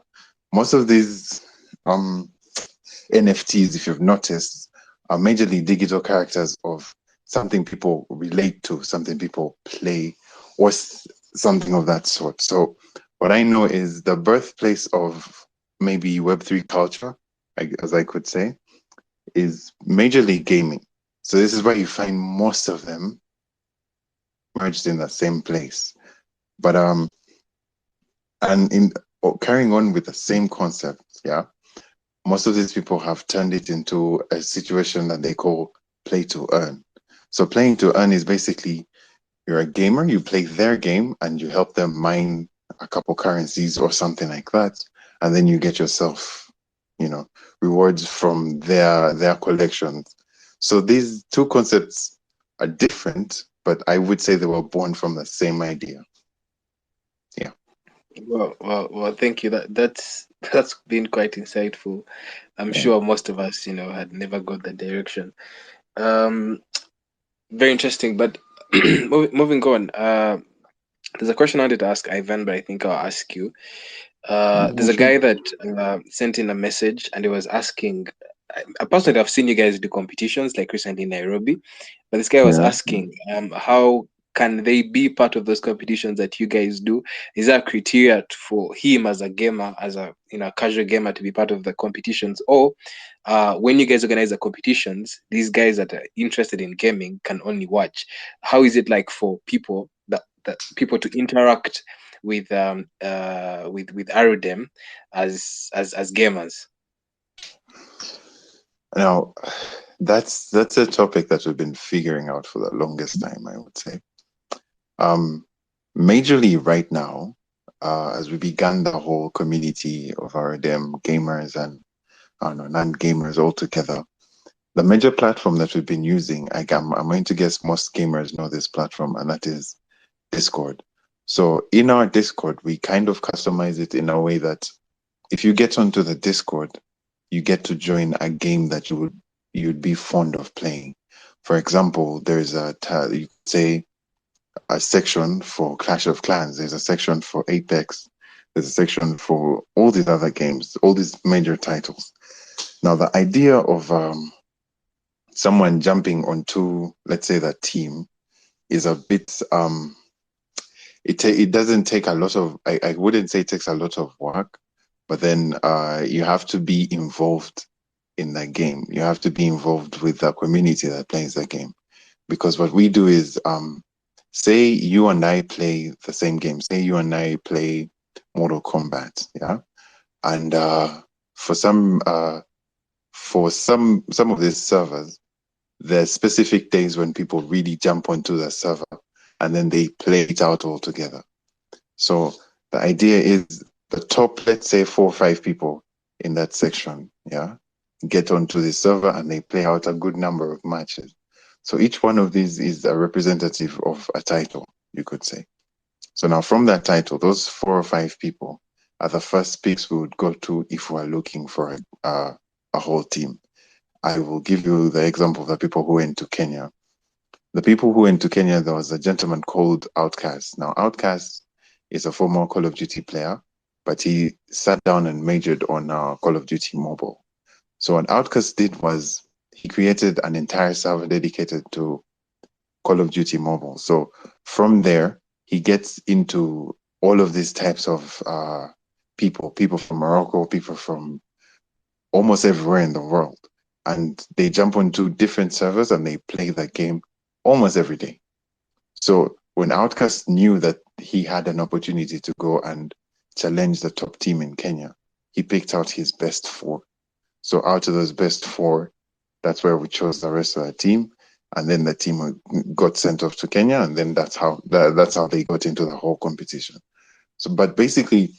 [SPEAKER 4] Most of these NFTs, if you've noticed, are majorly digital characters of something people relate to, something people play, or something of that sort. So what I know is the birthplace of maybe Web3 culture, as I could say, is majorly gaming. So this is where you find most of them merged in the same place. But and in carrying on with the same concept, yeah, most of these people have turned it into a situation that they call play to earn. So playing to earn is basically you're a gamer, you play their game and you help them mine a couple currencies or something like that, and then you get yourself, rewards from their collections. So these two concepts are different, but I would say they were born from the same idea. Yeah.
[SPEAKER 1] Well, thank you. That's been quite insightful. I'm sure most of us, had never got that direction. Very interesting. But moving on, there's a question I wanted to ask Ivan, but I think I'll ask you. There's a guy that sent in a message, and he was asking. I personally have seen you guys do competitions like recently in Nairobi, but this guy was asking, how can they be part of those competitions that you guys do? Is there a criteria for him as a gamer, as a casual gamer, to be part of the competitions, or when you guys organize the competitions, these guys that are interested in gaming can only watch? How is it like for people that people to interact with Arudem as gamers?
[SPEAKER 4] Now, that's a topic that we've been figuring out for the longest time, I would say. Majorly right now, as we began the whole community of Arudem gamers and non-gamers all together, the major platform that we've been using, I'm going to guess most gamers know this platform, and that is Discord. So in our Discord, we kind of customize it in a way that if you get onto the Discord, you get to join a game that you'd be fond of playing. For example, there's you could say a section for Clash of Clans. There's a section for Apex. There's a section for all these other games, all these major titles. Now, the idea of someone jumping onto, let's say, that team is a bit it doesn't take a lot of I wouldn't say it takes a lot of work, but then you have to be involved in that game. You have to be involved with the community that plays the game. Because what we do is say you and I play the same game. Say you and I play Mortal Kombat, yeah? And for some of these servers, there's specific days when people really jump onto the server and then they play it out all together. So the idea is the top, let's say 4 or 5 people in that section, yeah, get onto the server and they play out a good number of matches. So each one of these is a representative of a title, you could say. So now from that title, those 4 or 5 people are the first picks we would go to if we're looking for a whole team. I will give you the example of the people who went to Kenya. The people who went to Kenya, there was a gentleman called Outcast. Now, Outcast is a former Call of Duty player, but he sat down and majored on Call of Duty Mobile. So what Outcast did was he created an entire server dedicated to Call of Duty Mobile. So from there, he gets into all of these types of people from Morocco, people from almost everywhere in the world. And they jump onto different servers and they play the game almost every day. So when Outcast knew that he had an opportunity to go and challenge the top team in Kenya, he picked out his best 4. So out of those best 4, that's where we chose the rest of the team. And then the team got sent off to Kenya, and then that's how they got into the whole competition. So, but basically,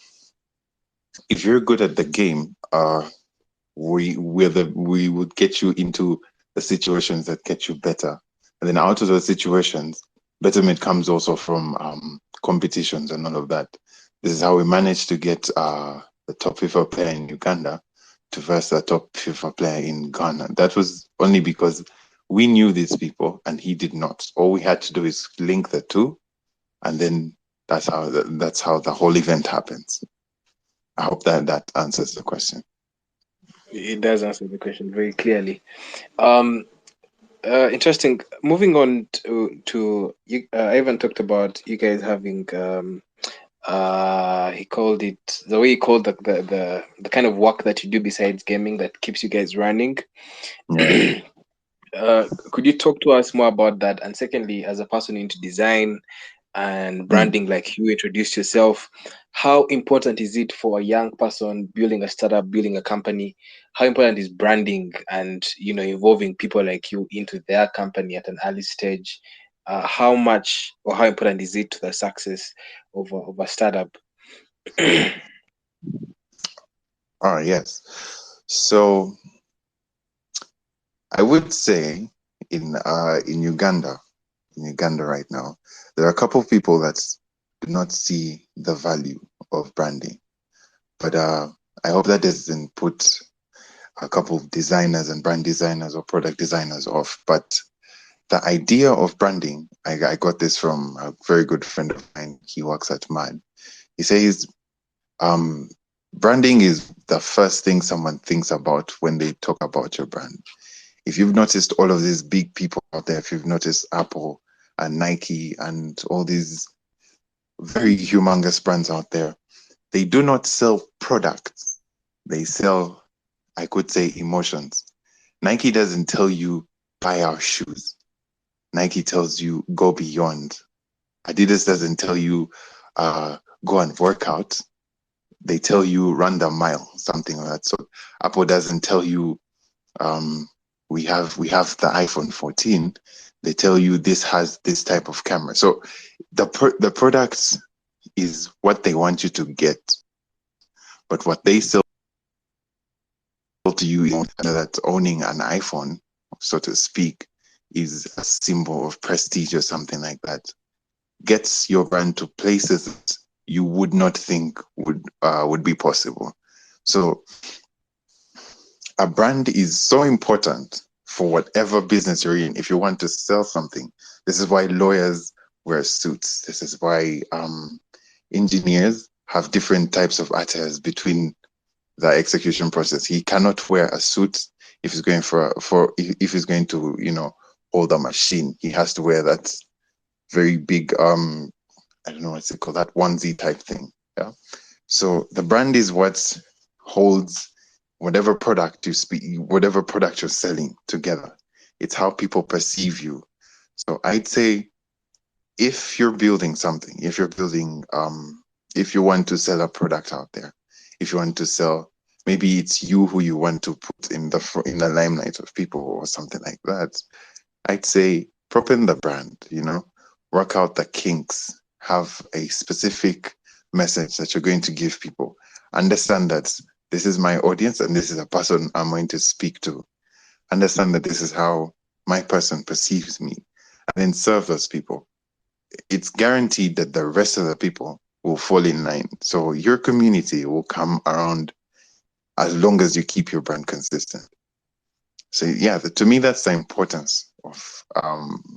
[SPEAKER 4] if you're good at the game, we would get you into the situations that get you better, and then out of those situations, betterment comes also from competitions and all of that. This is how we managed to get the top FIFA player in Uganda to verse the top FIFA player in Ghana. That was only because we knew these people and he did not. All we had to do is link the two, and then that's how the whole event happens. I hope that answers the question.
[SPEAKER 1] It does answer the question very clearly. Interesting. Moving on to you, Ivan talked about you guys having he called it the way he called the kind of work that you do besides gaming that keeps you guys running.
[SPEAKER 4] Yeah.
[SPEAKER 1] Could you talk to us more about that? And secondly, as a person into design and branding, like you introduced yourself, how important is it for a young person building a startup, building a company? How important is branding and involving people like you into their company at an early stage? How much or how important is it to the success of a startup?
[SPEAKER 4] Yes. So I would say in Uganda right now, there are a couple of people that do not see the value of branding. But I hope that doesn't put a couple of designers and brand designers or product designers off. But the idea of branding, I got this from a very good friend of mine. He works at MAD. He says branding is the first thing someone thinks about when they talk about your brand. If you've noticed all of these big people out there, if you've noticed Apple and Nike and all these very humongous brands out there, they do not sell products. They sell, I could say, emotions. Nike doesn't tell you buy our shoes. Nike tells you go beyond. Adidas doesn't tell you go and work out. They tell you run the mile, something like that. So Apple doesn't tell you we have the iPhone 14. They tell you this has this type of camera. So the products is what they want you to get, but what they sell to you is that owning an iPhone, so to speak, is a symbol of prestige or something like that. Gets your brand to places that you would not think would be possible. So a brand is so important for whatever business you're in. If you want to sell something, this is why lawyers wear suits. This is why engineers have different types of attires between the execution process. He cannot wear a suit if he's going if he's going to, hold a machine. He has to wear that very big I don't know what's it called, that onesie type thing. Yeah. So the brand is what holds whatever product whatever product you're selling together. It's how people perceive you. So I'd say if you're building something, if you want to sell a product out there, if you want to sell, maybe it's you who you want to put in the limelight of people or something like that. I'd say prop in the brand, work out the kinks, have a specific message that you're going to give people. Understand that this is my audience and this is a person I'm going to speak to. Understand that this is how my person perceives me, and then serve those people. It's guaranteed that the rest of the people will fall in line. So your community will come around as long as you keep your brand consistent. So yeah, to me, that's the importance of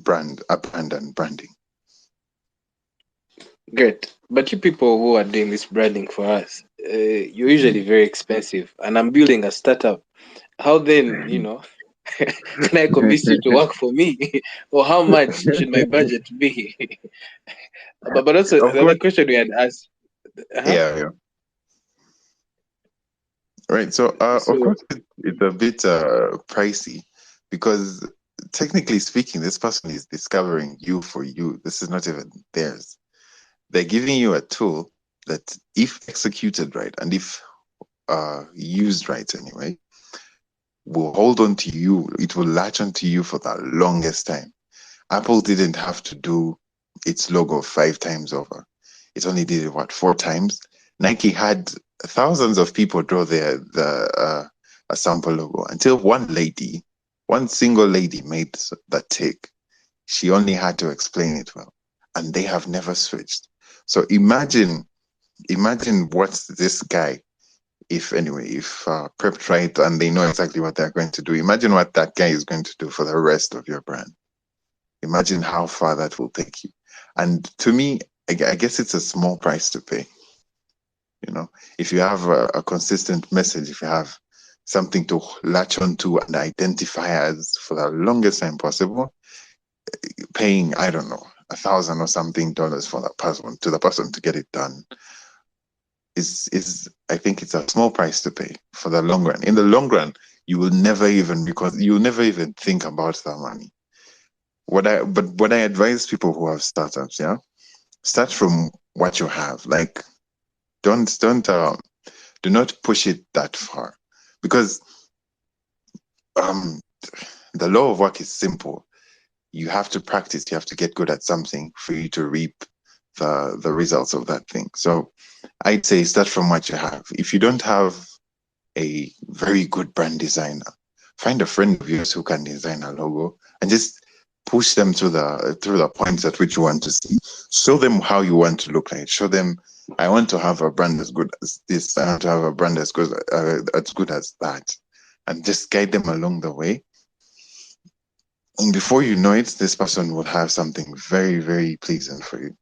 [SPEAKER 4] brand and branding.
[SPEAKER 1] Great. But you people who are doing this branding for us, you're usually very expensive, and I'm building a startup. How then, can I convince you to work for me? Or how much should my budget be? But also,
[SPEAKER 4] Of
[SPEAKER 1] the
[SPEAKER 4] course,
[SPEAKER 1] other question we had asked. Uh-huh.
[SPEAKER 4] yeah. Right. So, of
[SPEAKER 1] So,
[SPEAKER 4] course, it's a bit pricey because technically speaking, this person is discovering you for you. This is not even theirs. They're giving you a tool that, if executed right and if used right anyway, will hold on to you. It will latch onto you for the longest time. Apple didn't have to do its logo 5 times over. It only did it, 4 times? Nike had thousands of people draw a sample logo until one single lady made that take. She only had to explain it well, and they have never switched. So imagine what's this guy, if prepped right and they know exactly what they're going to do. Imagine what that guy is going to do for the rest of your brand. Imagine how far that will take you. And to me, I guess it's a small price to pay. If you have a consistent message, if you have something to latch onto and identify as for the longest time possible, paying, I don't know, $1,000 or something dollars for the person to get it done is I think it's a small price to pay for the long run. In the long run, you'll never even think about that money. What I advise people who have startups, yeah, start from what you have. Like, do not push it that far, because the law of work is simple. You have to practice. You have to get good at something for you to reap the results of that thing. So I'd say start from what you have. If you don't have a very good brand designer, find a friend of yours who can design a logo and just push them through the points at which you want to see. Show them how you want to look like. Show them, I want to have a brand as good as this. I want to have a brand as good as that, and just guide them along the way. And before you know it, this person will have something very, very pleasant for you.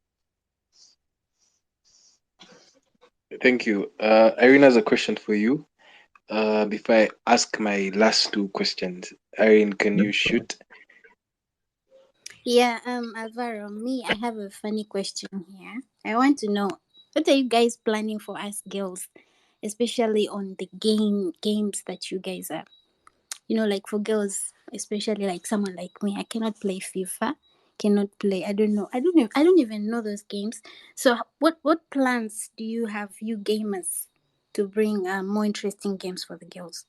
[SPEAKER 1] thank you. Irene has a question for you. Before I ask my last two questions, Irene, can you shoot?
[SPEAKER 3] Yeah, Alvaro, me, I have a funny question here. I want to know, what are you guys planning for us girls, especially on the games that you guys are, like for girls, especially like someone like me, I cannot play FIFA, cannot play, I don't even know those games. So what plans do you have, you gamers, to bring more interesting games for the girls?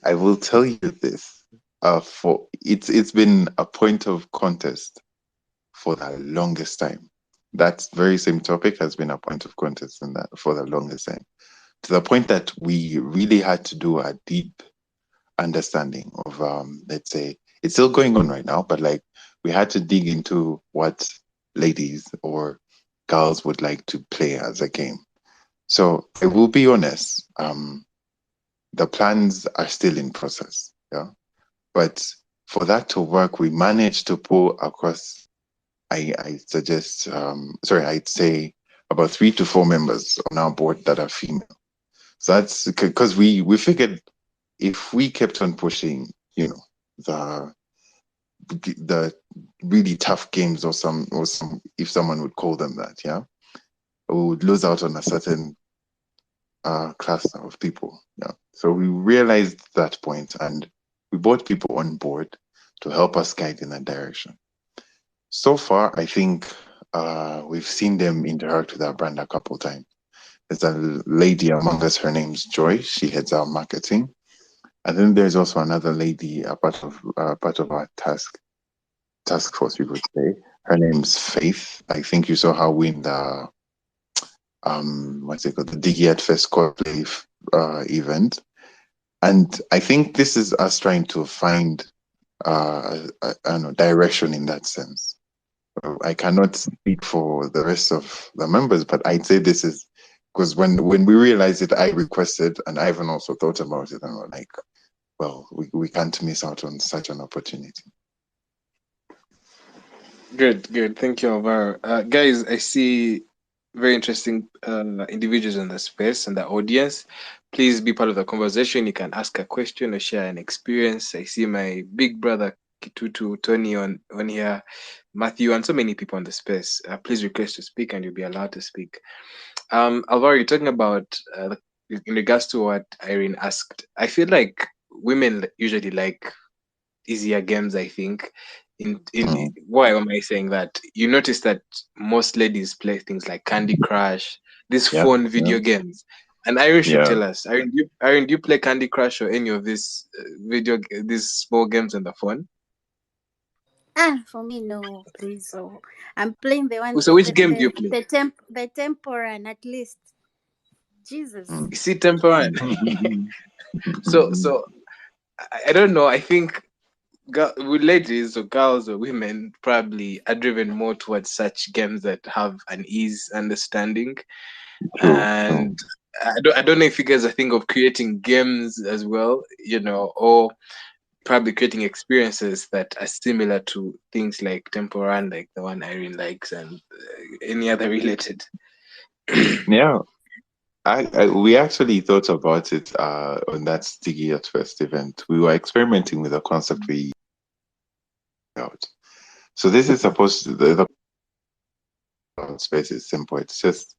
[SPEAKER 4] I will tell you this. for it's been a point of contest for the longest time. That very same topic has been a point of contest in that for the longest time, to the point that we really had to do a deep understanding of let's say it's still going on right now, but like we had to dig into what ladies or girls would like to play as a game. So I will be honest, the plans are still in process, yeah. But for that to work, we managed to pull across. I suggest, sorry, I'd say about 3 to 4 members on our board that are female. So that's because we figured if we kept on pushing, the the really tough games or some if someone would call them that, yeah, we would lose out on a certain cluster of people. Yeah. So we realized that point and we brought people on board to help us guide in that direction. So far, I think we've seen them interact with our brand a couple of times. There's a lady among us, her name's Joy. She heads our marketing. And then there's also another lady, a part of our task force, we would say. Her name's Faith. I think you saw her win the what's it called, the EATSpace cosplay event. And I think this is us trying to find I don't know, direction in that sense. I cannot speak for the rest of the members, but I'd say this is because when we realized it, I requested, and Ivan also thought about it, and we're like, well, we can't miss out on such an opportunity.
[SPEAKER 1] Good. Thank you, Alvaro. Guys, I see very interesting individuals in the space and the audience. Please be part of the conversation. You can ask a question or share an experience. I see my big brother Kitutu, Tony on here, Matthew, and so many people on the space. Please request to speak, and you'll be allowed to speak. Alvaro, you're talking about in regards to what Irene asked. I feel like women usually like easier games, I think. Why am I saying that? You notice that most ladies play things like Candy Crush, these
[SPEAKER 4] Yeah,
[SPEAKER 1] phone video games. And Irene should
[SPEAKER 4] yeah.
[SPEAKER 1] tell us. Irene, do you play Candy Crush or any of these these small games on the phone?
[SPEAKER 3] For me, no, please. So I'm playing the one,
[SPEAKER 1] So which game do you play?
[SPEAKER 3] the temporan at least. Jesus.
[SPEAKER 1] You see Temple Run. So I don't know. I think with ladies or girls or women probably are driven more towards such games that have an ease understanding.
[SPEAKER 4] True.
[SPEAKER 1] And I don't know if you guys are thinking of creating games as well, or probably creating experiences that are similar to things like Temple Run, like the one Irene likes, and any other related.
[SPEAKER 4] Yeah. We actually thought about it on that Sticky at First event. We were experimenting with a concept we out. So this is supposed to the space is simple. It's just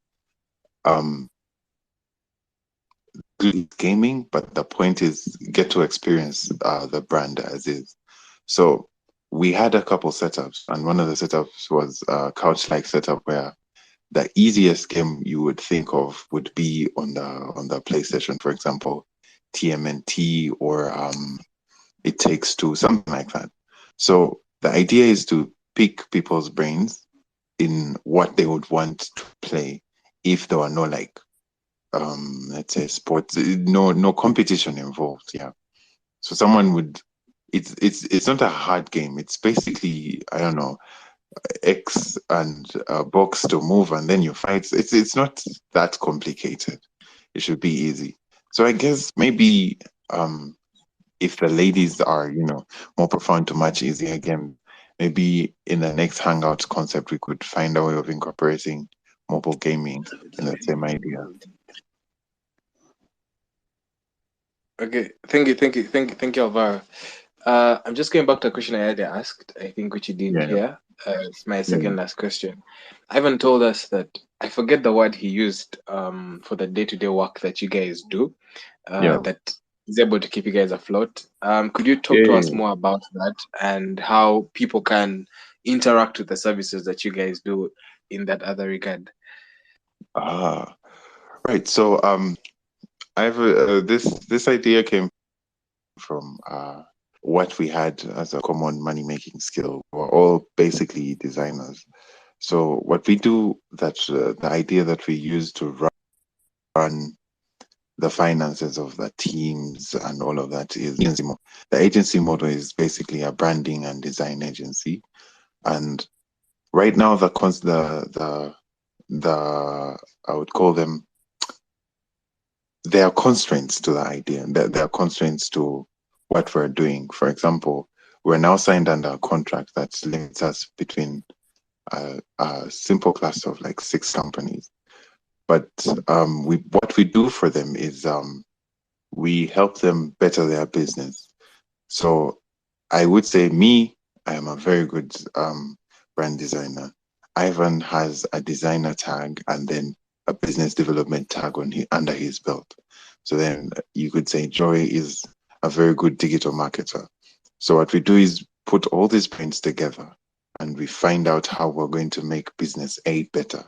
[SPEAKER 4] gaming, but the point is get to experience the brand as is. So we had a couple setups, and one of the setups was a couch-like setup where the easiest game you would think of would be on the PlayStation, for example, TMNT or It Takes Two, something like that. So the idea is to pick people's brains in what they would want to play if there were no let's say sports, no competition involved. Yeah. So someone would it's not a hard game. It's basically, I don't know, X and box to move and then you fight. It's not that complicated. It should be easy. So I guess maybe if the ladies are, more profound to much easier game, maybe in the next Hangout concept we could find a way of incorporating mobile gaming in the same idea.
[SPEAKER 1] Okay, thank you, Alvaro. I'm just going back to a question I already asked, I think, which you didn't
[SPEAKER 4] Yeah.
[SPEAKER 1] hear. It's my second last question. Ivan told us that, I forget the word he used for the day-to-day work that you guys do, that is able to keep you guys afloat. Could you talk to us more about that and how people can interact with the services that you guys do in that other regard?
[SPEAKER 4] Right. So I've this idea came from what we had as a common money-making skill. We're all basically designers. So what we do, that the idea that we use to run the finances of the teams and all of that is agency model. The agency model is basically a branding and design agency. And right now, the I would call them, there are constraints to the idea. There are constraints to what we're doing. For example, we're now signed under a contract that limits us between a simple class of like 6 companies. But what we do for them is we help them better their business. So I would say I am a very good brand designer. Ivan has a designer tag and then a business development tag under his belt. So then you could say Joy is a very good digital marketer. So what we do is put all these brains together and we find out how we're going to make business A better.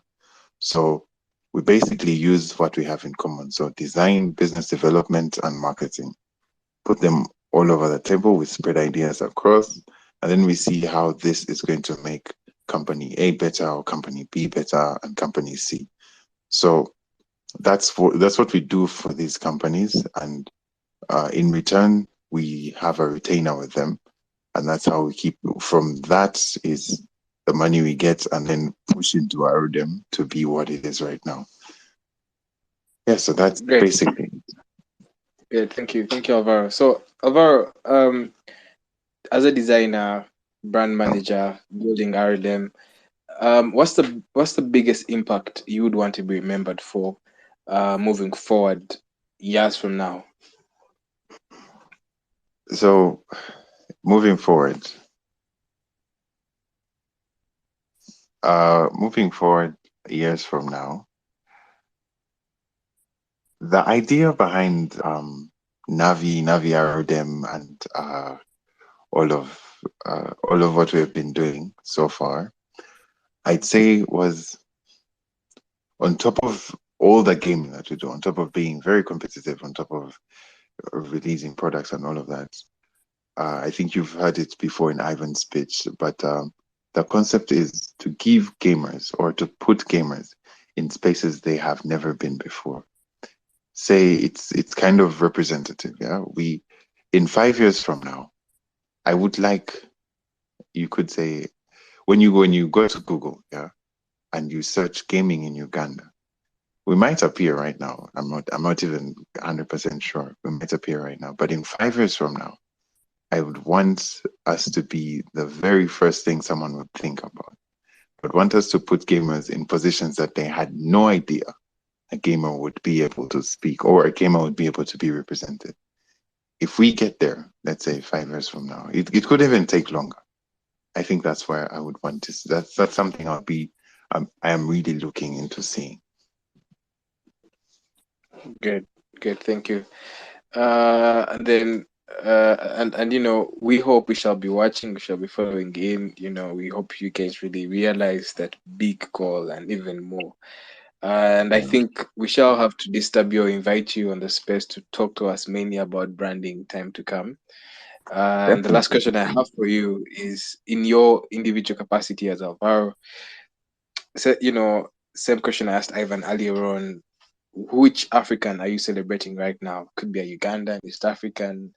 [SPEAKER 4] So we basically use what we have in common. So design, business development, and marketing. Put them all over the table. We spread ideas across, and then we see how this is going to make company A better, or company B better, and company C. So that's what we do for these companies, and in return, we have a retainer with them, and that's how we keep. From that is the money we get, and then push into Arudem to be what it is right now. Yeah, so that's
[SPEAKER 1] Great.
[SPEAKER 4] basically.
[SPEAKER 1] Yeah, thank you, Alvaro. So Alvaro, as a designer, brand manager, building Arudem, what's the biggest impact you would want to be remembered for, moving forward years from now?
[SPEAKER 4] So, moving forward years from now, the idea behind Navi Arudem, and all of what we've been doing so far, I'd say was, on top of all the gaming that we do, on top of being very competitive, on top of releasing products and all of that. I think you've heard it before in Ivan's speech, but the concept is to give gamers, or to put gamers in spaces they have never been before. Say it's kind of representative, yeah? In 5 years from now, I would like, you could say, when you go to Google, yeah, and you search gaming in Uganda, we might appear right now. I'm not even 100% sure. We might appear right now, but in 5 years from now, I would want us to be the very first thing someone would think about. But want us to put gamers in positions that they had no idea a gamer would be able to speak, or a gamer would be able to be represented. If we get there, let's say 5 years from now, it could even take longer. I think that's where I would want to. That's something I am really looking into seeing.
[SPEAKER 1] Good, thank you. And then and we hope we shall be watching, we shall be following in. We hope you guys really realize that big goal and even more. And I think we shall have to disturb you or invite you on the space to talk to us mainly about branding time to come. And the last question I have for you is, in your individual capacity as Alvaro, so, same question I asked Ivan earlier on. Which African are you celebrating right now? Could be a Ugandan, East African,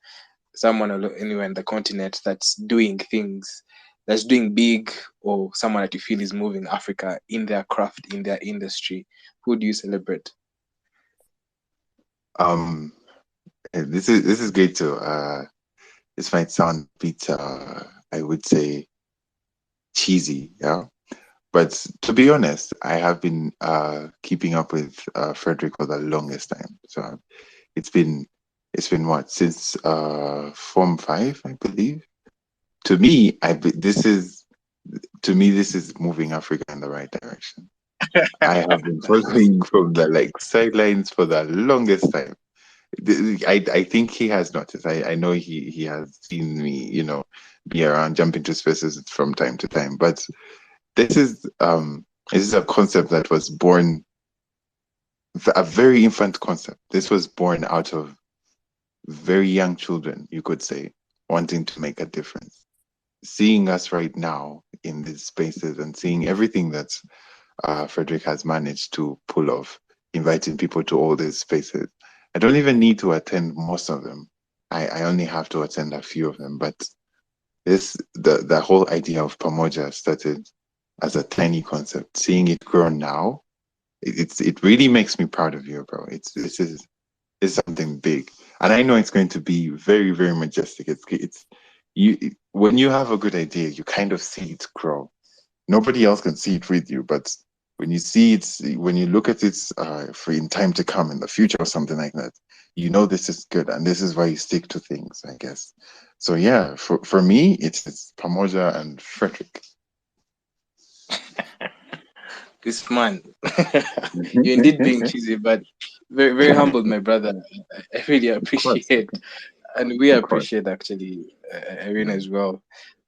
[SPEAKER 1] someone anywhere in the continent that's doing things, that's doing big, or someone that you feel is moving Africa in their craft, in their industry. Who do you celebrate?
[SPEAKER 4] This is great too. This might sound a bit, I would say, cheesy, yeah. But to be honest, I have been keeping up with Frederick for the longest time. So it's been what, since Form 5, I believe. To me, this is moving Africa in the right direction. I have been following from the sidelines for the longest time. I think he has noticed. I know he has seen me, be around, jump into spaces from time to time. But this is a concept that was born, a very infant concept. This was born out of very young children, you could say, wanting to make a difference. Seeing us right now in these spaces and seeing everything that Frederick has managed to pull off, inviting people to all these spaces. I don't even need to attend most of them. I only have to attend a few of them. But the whole idea of Pamoja started as a tiny concept. Seeing it grow now, it really makes me proud of you, bro. It's something big, and I know it's going to be very, very majestic. It's you when you have a good idea, you kind of see it grow. Nobody else can see it with you, but when you see it, when you look at it for in time to come in the future or something like that, you know this is good, and this is why you stick to things, I guess. So yeah, for me, it's Pamoja and Frederick.
[SPEAKER 1] This man, you're indeed being cheesy, but very, very humbled, my brother. I really
[SPEAKER 4] Of course,
[SPEAKER 1] appreciate, and we
[SPEAKER 4] of course.
[SPEAKER 1] appreciate actually Irene as well.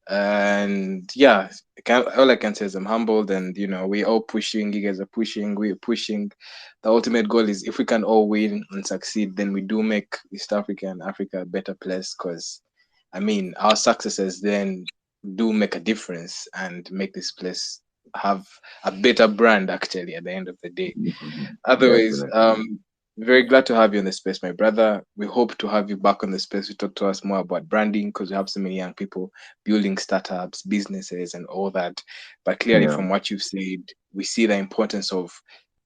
[SPEAKER 1] And yeah, all I can say is I'm humbled, and we're all pushing. You guys are pushing. We're pushing. The ultimate goal is if we can all win and succeed, then we do make East Africa and Africa a better place. Because, I mean, our successes then do make a difference and make this place have a better brand. Actually, at the end of the day. Otherwise,
[SPEAKER 4] Definitely.
[SPEAKER 1] very glad to have you in the space, my brother. We hope to have you back on the space to talk to us more about branding because we have so many young people building startups, businesses, and all that. But clearly,
[SPEAKER 4] Yeah.
[SPEAKER 1] from what you've said, we see the importance of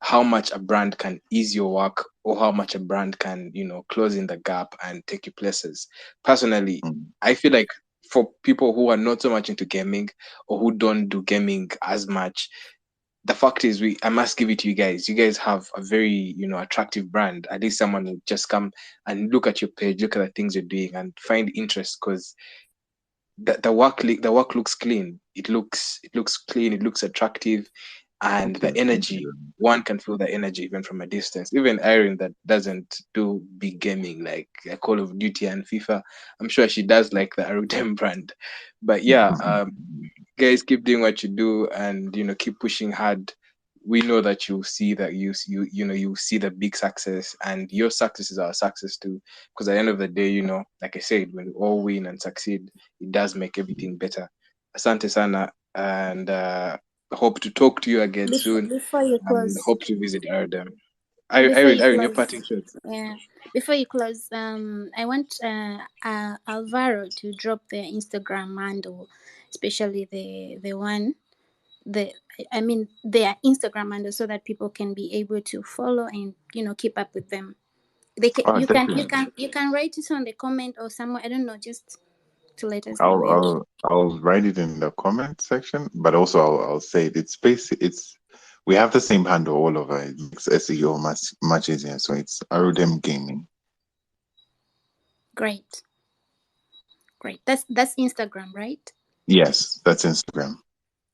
[SPEAKER 1] how much a brand can ease your work or how much a brand can, close in the gap and take you places. Personally,
[SPEAKER 4] Mm.
[SPEAKER 1] I feel like for people who are not so much into gaming or who don't do gaming as much, the fact is I must give it to you guys. You guys have a very, attractive brand. At least someone will just come and look at your page, look at the things you're doing and find interest because the work looks clean. It looks clean, it looks attractive, and
[SPEAKER 4] Thank you.
[SPEAKER 1] the
[SPEAKER 4] Thank
[SPEAKER 1] energy,
[SPEAKER 4] you.
[SPEAKER 1] one can feel the energy even from a distance. Even Irene that doesn't do big gaming like Call of Duty and FIFA, I'm sure she does like the Arudem brand. But yeah, guys, keep doing what you do and keep pushing hard. We know that you see that you see the big success, and your success is our success too, because at the end of the day, like I said, when we all win and succeed, it does make everything better. Asante sana, and hope to talk to you again
[SPEAKER 3] Before,
[SPEAKER 1] soon,
[SPEAKER 3] before you
[SPEAKER 1] and
[SPEAKER 3] close,
[SPEAKER 1] hope to visit Arudem.
[SPEAKER 3] before you
[SPEAKER 1] Irene, your
[SPEAKER 3] close,
[SPEAKER 1] parting shots.
[SPEAKER 3] yeah, before you close, I want Alvaro to drop their Instagram handle, especially the one the I mean their Instagram handle, so that people can be able to follow and keep up with them. They can,
[SPEAKER 4] Oh,
[SPEAKER 3] you can you
[SPEAKER 4] definitely.
[SPEAKER 3] can you can write it on the comment or somewhere. I don't know, just to let us know.
[SPEAKER 4] I'll
[SPEAKER 3] Yeah.
[SPEAKER 4] I'll I'll write it in the comment section, but also I'll say it. It's we have the same handle all over. It makes SEO much easier. So it's Arudem Gaming.
[SPEAKER 3] Great, great. That's Instagram, right?
[SPEAKER 4] Yes, that's Instagram.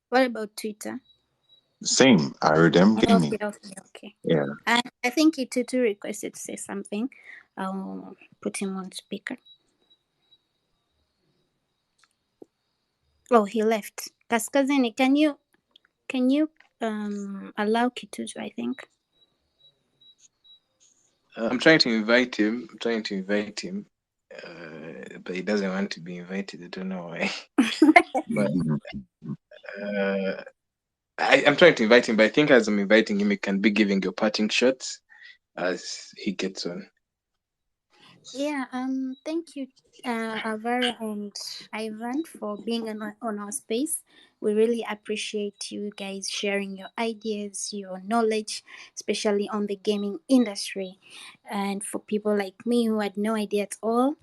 [SPEAKER 3] What about Twitter?
[SPEAKER 4] Same, Arudem
[SPEAKER 3] Okay,
[SPEAKER 4] Gaming.
[SPEAKER 3] okay, okay.
[SPEAKER 4] Yeah.
[SPEAKER 3] I think Itutu requested to say something. I'll put him on speaker. Oh, he left. Kaskazini, can you allow Kitutu, I think.
[SPEAKER 1] I'm trying to invite him. But he doesn't want to be invited. I don't know why. But
[SPEAKER 4] Mhm.
[SPEAKER 1] uh, I'm trying to invite him, but I think as I'm inviting him, he can be giving your parting shots as he gets on.
[SPEAKER 3] Yeah, thank you, Alvaro and Ivan, for being on our space. We really appreciate you guys sharing your ideas, your knowledge, especially on the gaming industry. And for people like me who had no idea at all,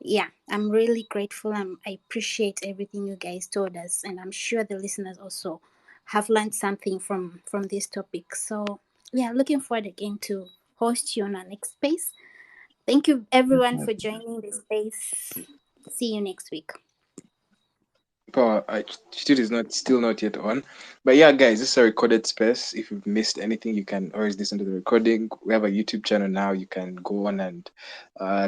[SPEAKER 3] yeah, I'm really grateful. I appreciate everything you guys told us, and I'm sure the listeners also have learned something from this topic. So, yeah, looking forward again to host you on our next space. Thank you, everyone, for joining the space. See you next week.
[SPEAKER 1] But is not still not yet on. But yeah, guys, this is a recorded space. If you've missed anything, you can always listen to the recording. We have a YouTube channel now. You can go on and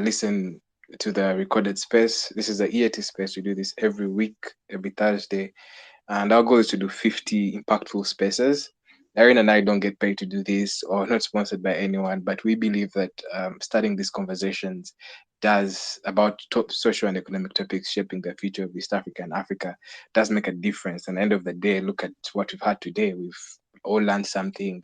[SPEAKER 1] listen to the recorded space. This is the EATSpace. We do this every week, every Thursday. And our goal is to do 50 impactful spaces. Erin and I don't get paid to do this or not sponsored by anyone, but we believe that starting these conversations does about social and economic topics shaping the future of East Africa and Africa does make a difference. And at the end of the day, look at what we've had today. We've all learned something.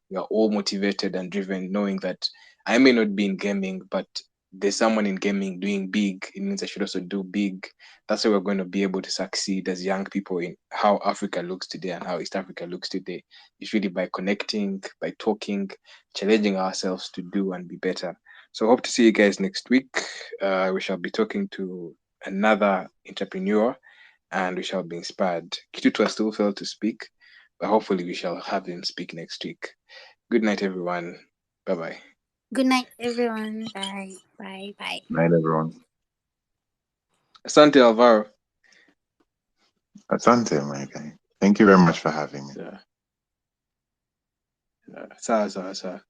[SPEAKER 1] We are all motivated and driven, knowing that I may not be in gaming, but there's someone in gaming doing big. It means I should also do big. That's how we're going to be able to succeed as young people in how Africa looks today and how East Africa looks today. It's really by connecting, by talking, challenging ourselves to do and be better. So hope to see you guys next week. We shall be talking to another entrepreneur and we shall be inspired. Kibuuka still failed to speak, but hopefully we shall have him speak next week. Good night, everyone. Bye-bye.
[SPEAKER 3] Good night, everyone. Bye. Bye. Bye.
[SPEAKER 4] Night, everyone.
[SPEAKER 1] Asante, Alvaro.
[SPEAKER 4] Asante, my guy. Thank you very much for having me.
[SPEAKER 1] Yeah. Sawa, sawa, sawa.